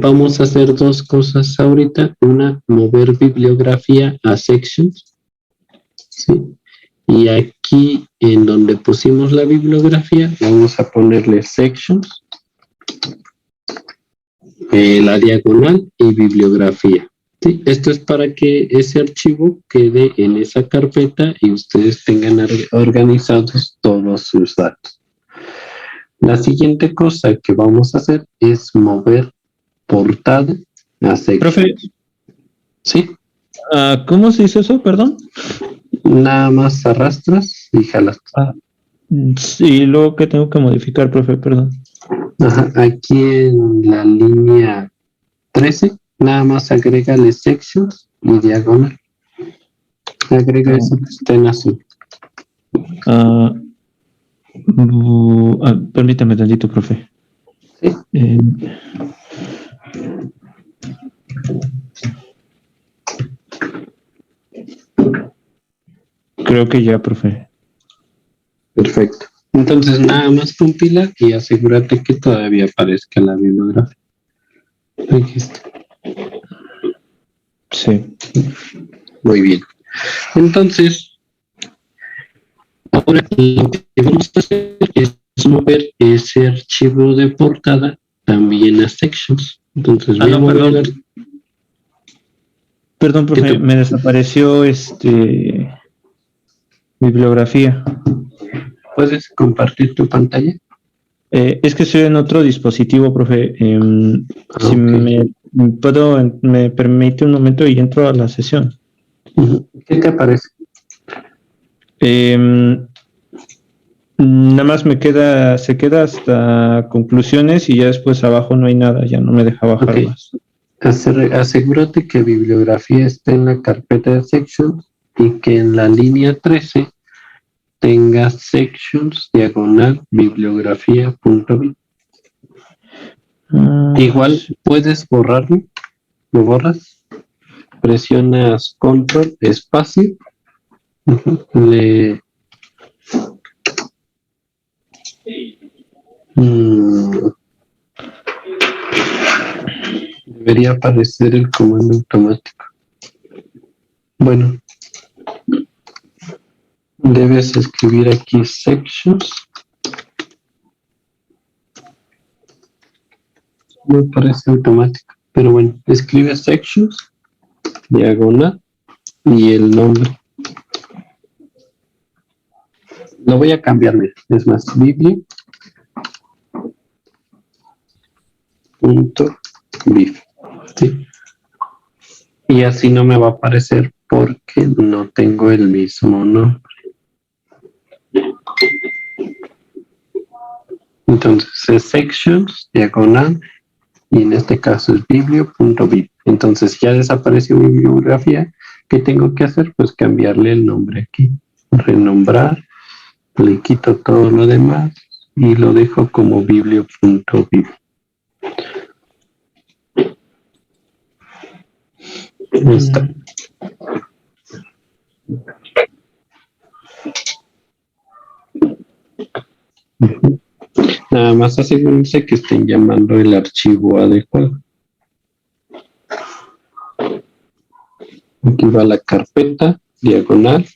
vamos a hacer dos cosas ahorita. Una, mover bibliografía a sections. ¿Sí? Y aquí, en donde pusimos la bibliografía, vamos a ponerle sections, la diagonal y bibliografía. ¿Sí? Esto es para que ese archivo quede en esa carpeta y ustedes tengan organizados todos sus datos. La siguiente cosa que vamos a hacer es mover portada a sección. Profe, ¿Sí? ¿Cómo se hizo eso? Perdón. Nada más arrastras y jalas. Sí, luego que tengo que modificar, profe, perdón. Ajá, aquí en la línea 13, nada más agrégale sections y diagonal. Agrega eso que está en azul. Permítame tantito, profe. Sí. Creo que ya, profe. Perfecto. Entonces nada más compila y asegúrate que todavía aparezca la bibliografía. Aquí está. Sí. Muy bien. Entonces, ahora lo que vamos a hacer es mover ese archivo de portada también a sections. Entonces voy a mover Perdón, profe, me desapareció bibliografía. ¿Puedes compartir tu pantalla? Es que estoy en otro dispositivo, profe. Si me permite un momento y entro a la sesión. ¿Qué te aparece? Nada más se queda hasta conclusiones y ya después abajo no hay nada, ya no me deja bajar más. Asegúrate que bibliografía esté en la carpeta de sections y que en la línea 13 tenga sections diagonal bibliografía.bib. Igual puedes borrarlo, lo borras, presionas control espacio, debería aparecer el comando automático. Bueno, debes escribir aquí sections. No parece automático, pero bueno, escribe sections, diagonal y el nombre. Lo voy a cambiar, es más, bibli.bib. ¿Sí? Y así no me va a aparecer porque no tengo el mismo nombre. Entonces es sections, diagonal, y en este caso es biblio.bib. Entonces ya desapareció mi bibliografía. ¿Qué tengo que hacer? Pues cambiarle el nombre aquí. Renombrar, le quito todo lo demás y lo dejo como biblio.bib. Listo. Nada más asegúrense que estén llamando el archivo adecuado. Aquí va la carpeta, diagonal,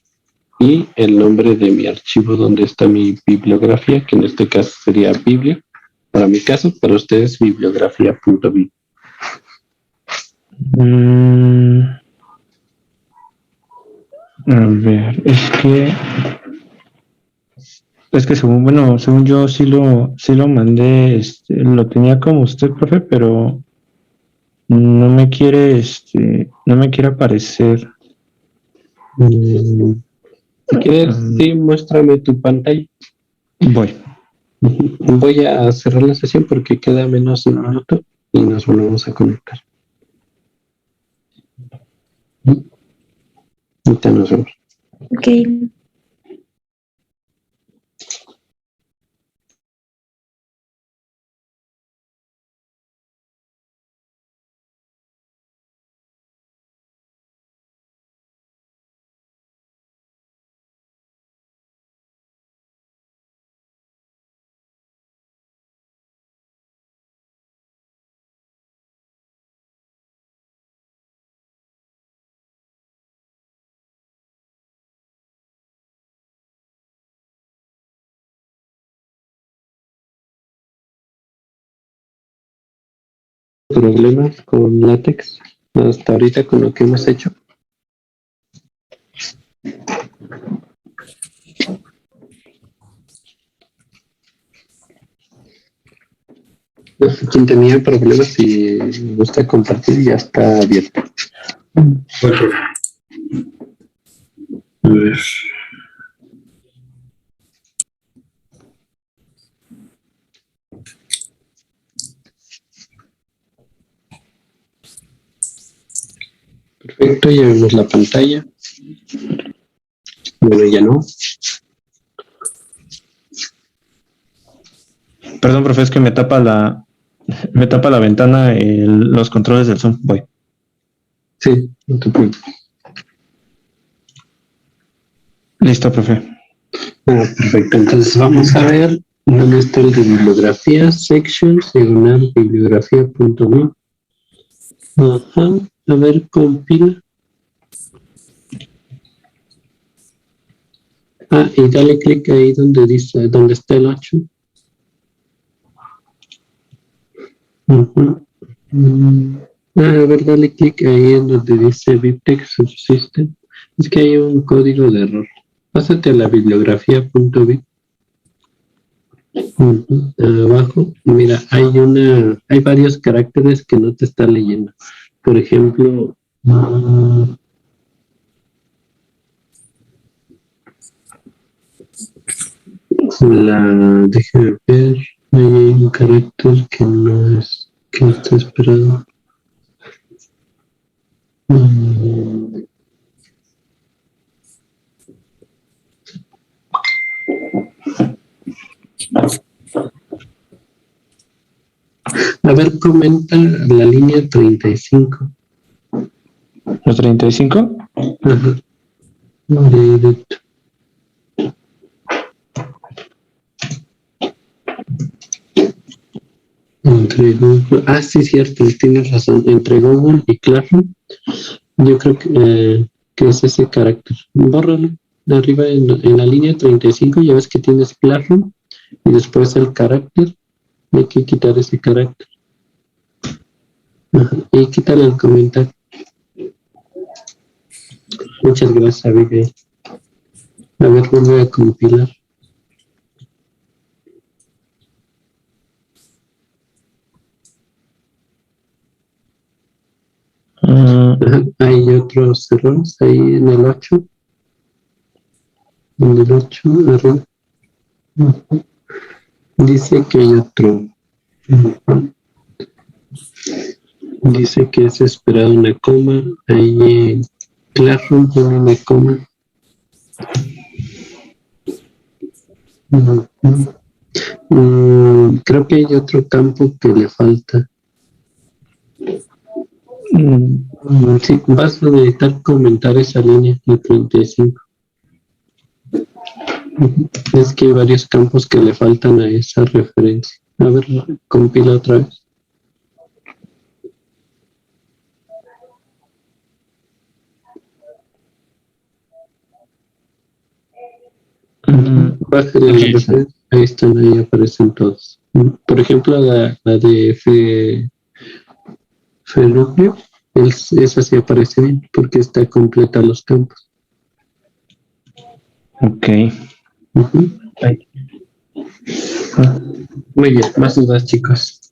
y el nombre de mi archivo donde está mi bibliografía, que en este caso sería biblio. Para mi caso, para ustedes, bibliografía.bib. A ver, es que según yo sí lo mandé, lo tenía como usted, profe, pero no me quiere aparecer. Si quieres, sí, muéstrame tu pantalla. Voy a cerrar la sesión porque queda menos de un minuto y nos volvemos a conectar. Ahorita nos vemos. Ok. Problemas con látex hasta ahorita con lo que hemos hecho. Quien tenía problemas, si gusta compartir, ya está abierto. A ver. Perfecto, ya vemos la pantalla. Bueno, ya no. Perdón, profe, es que me tapa la ventana los controles del Zoom. Voy. Sí, no te preocupes. Listo, profe. Perfecto, entonces vamos a ver dónde está el de bibliografía, sections, diagonal, bibliografía.bib. Ajá, a ver, compila. Y dale clic ahí donde dice, donde está el 8. Ujú. A ver, dale clic ahí en donde dice Bibtex Subsystem. Es que hay un código de error. Pásate a la bibliografía.bib. Abajo, mira, hay varios caracteres que no te está leyendo. Por ejemplo, déjame ver, hay un carácter que no está esperado. A ver, comenta la línea 35. ¿Los 35? Ajá. Directo. Entre Google, sí, cierto, tienes razón. Entre Google y Classroom, yo creo que es ese carácter. Bórralo. De arriba en la línea 35, ya ves que tienes Classroom y después el carácter. Hay que quitar ese carácter. Ajá. Y quítale el comentario. Muchas gracias, Abigail. A ver, vuelve a compilar. Ajá. Hay otros errores ahí en el 8. En el 8, arriba. Ujú. Dice que hay otro. Ujú. Dice que es esperado una coma. Ahí en Classroom pone una coma. Ujú. Creo que hay otro campo que le falta. Sí, vas a necesitar comentar esa línea de 35. Es que hay varios campos que le faltan a esa referencia. A ver, compila otra vez. Bájale la referencia. Ahí están, ahí aparecen todos. Por ejemplo, la de Fenúcleo, esa sí aparece bien porque está completa los campos. Ok. Ujú. Muy bien, más dudas, chicos.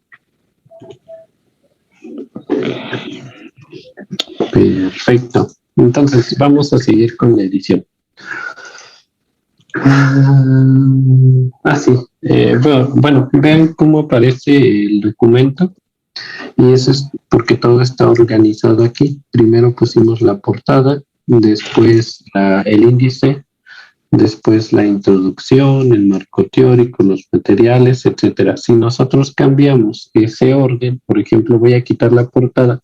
Perfecto. Entonces, vamos a seguir con la edición. Sí. Bueno, vean cómo aparece el documento. Y eso es porque todo está organizado aquí. Primero pusimos la portada, después el índice, después la introducción, el marco teórico, los materiales, etcétera. Si nosotros cambiamos ese orden, por ejemplo, voy a quitar la portada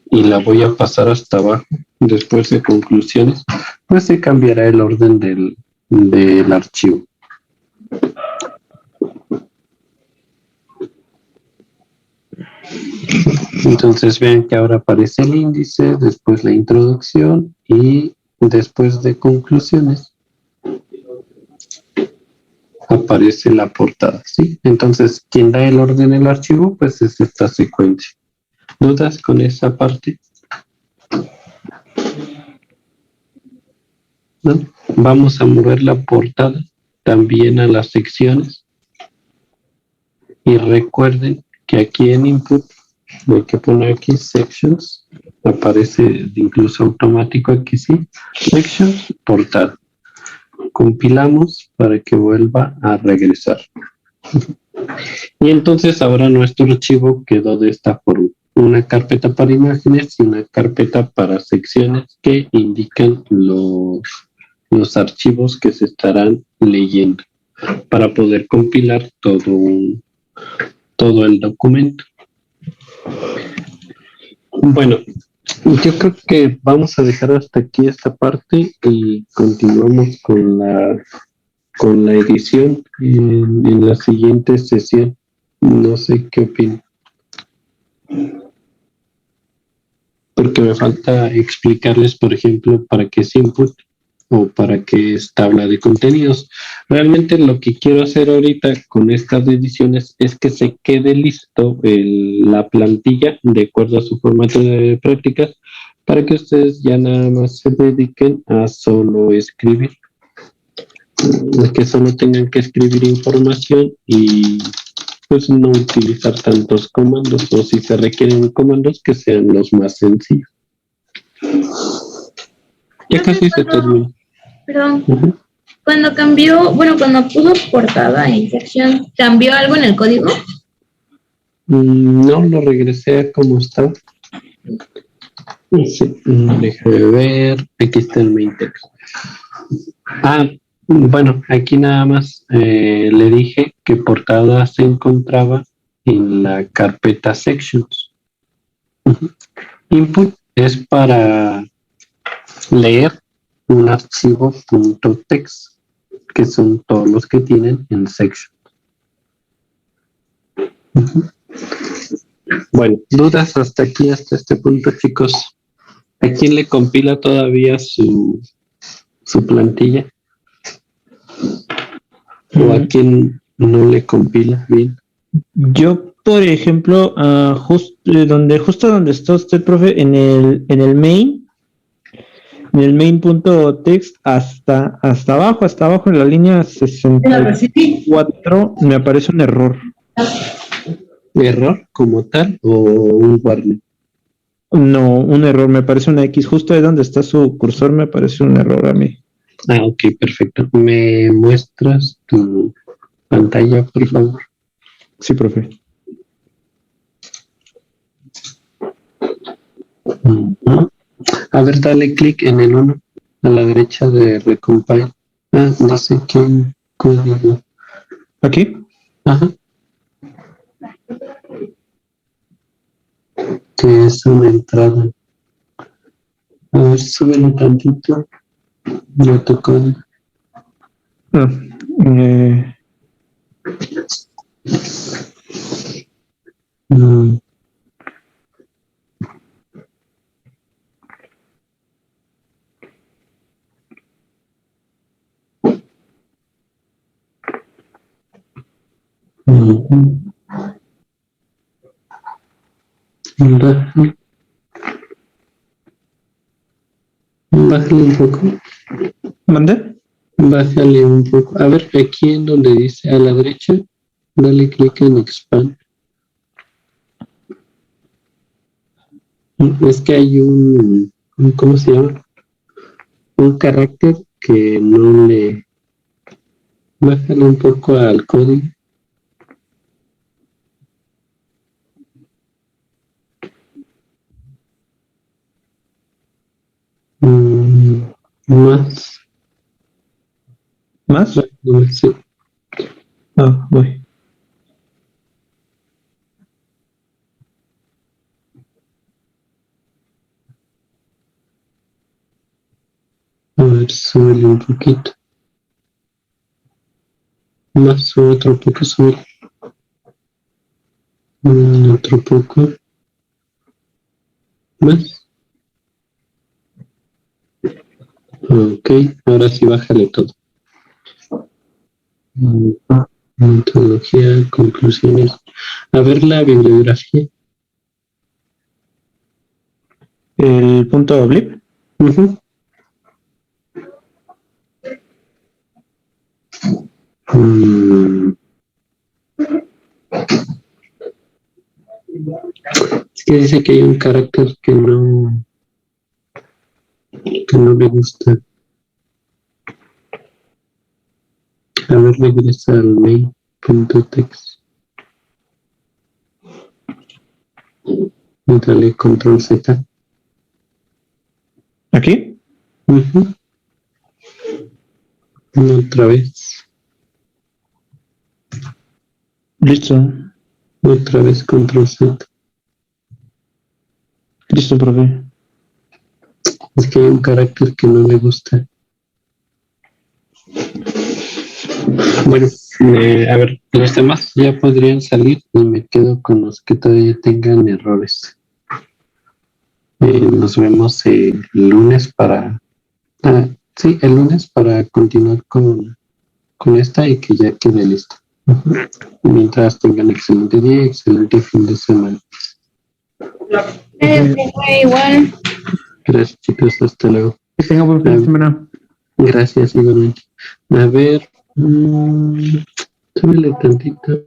y la voy a pasar hasta abajo, después de conclusiones, pues se cambiará el orden del archivo. Entonces vean que ahora aparece el índice, después la introducción y después de conclusiones aparece la portada, ¿sí? Entonces, quien da el orden del archivo, pues es esta secuencia. ¿Dudas con esa parte? ¿No? Vamos a mover la portada también a las secciones. Y recuerden que aquí en Input, lo que pone aquí Sections, aparece incluso automático aquí, sí, Sections, portada. Compilamos para que vuelva a regresar. Y entonces ahora nuestro archivo quedó de esta forma. Una carpeta para imágenes y una carpeta para secciones que indican los archivos que se estarán leyendo para poder compilar todo el documento. Bueno, yo creo que vamos a dejar hasta aquí esta parte y continuamos con la edición en la siguiente sesión. No sé qué opinan. Porque me falta explicarles, por ejemplo, para qué es input o para qué es tabla de contenidos. Realmente lo que quiero hacer ahorita con estas ediciones es que se quede listo la plantilla de acuerdo a su formato de prácticas para que ustedes ya nada más se dediquen a solo escribir. Que solo tengan que escribir información y pues no utilizar tantos comandos, o si se requieren comandos que sean los más sencillos. Ya casi se terminó. Perdón. Ujú. Cuando cuando puso portada en sección, ¿cambió algo en el código? No, lo regresé a como estaba. Sí, déjame ver. Aquí está el main text. Bueno, aquí nada más le dije que portada se encontraba en la carpeta sections. Ujú. Input es para leer un archivo .text, que son todos los que tienen en section. Ujú. Bueno, dudas hasta aquí, hasta este punto, chicos. ¿A quién le compila todavía su plantilla? ¿O a quién no le compila bien? Yo, por ejemplo, justo donde está usted, profe, en el main.text hasta abajo en la línea 64 me aparece un error. ¿Error como tal o un warning? No, un error, me aparece una X. Justo ahí donde está su cursor me aparece un error a mí. Ok, perfecto. ¿Me muestras tu pantalla, por favor? Sí, profe. Ujú. A ver, dale clic en el 1 a la derecha de Recompile. No sé qué código. ¿Aquí? Ajá. Que es una entrada. A ver, súbelo tantito. Ya tu código. Mm, ujú. Baja- Bájale un poco. ¿Mande? Bájale un poco. A ver, aquí en donde dice a la derecha, dale clic en Expand. Es que hay ¿cómo se llama? Un carácter que no le... Bájale un poco al código. Más. ¿Más? Sí. Voy. A ver, súbele un poquito. Más, sube otro poco, sube. Otro poco. Más. Ok, ahora sí bájale todo. Metodología, conclusiones. A ver la bibliografía. El punto blip. Ujú. Es que dice que hay un carácter que no le gusta. A ver, regresa al main.text. Y dale control Z. ¿Aquí? Ujú. Otra vez. Listo. Otra vez control Z. Listo, profe. Es que hay un carácter que no le gusta. Bueno, a ver, los demás ya podrían salir y me quedo con los que todavía tengan errores. Nos vemos el lunes para Sí, el lunes para continuar con esta y que ya quede listo. Mientras tengan excelente día y excelente fin de semana. Igual. Gracias, chicos. Hasta luego. Que tenga buen fin de semana. Gracias, igualmente. A ver, súbele tantito.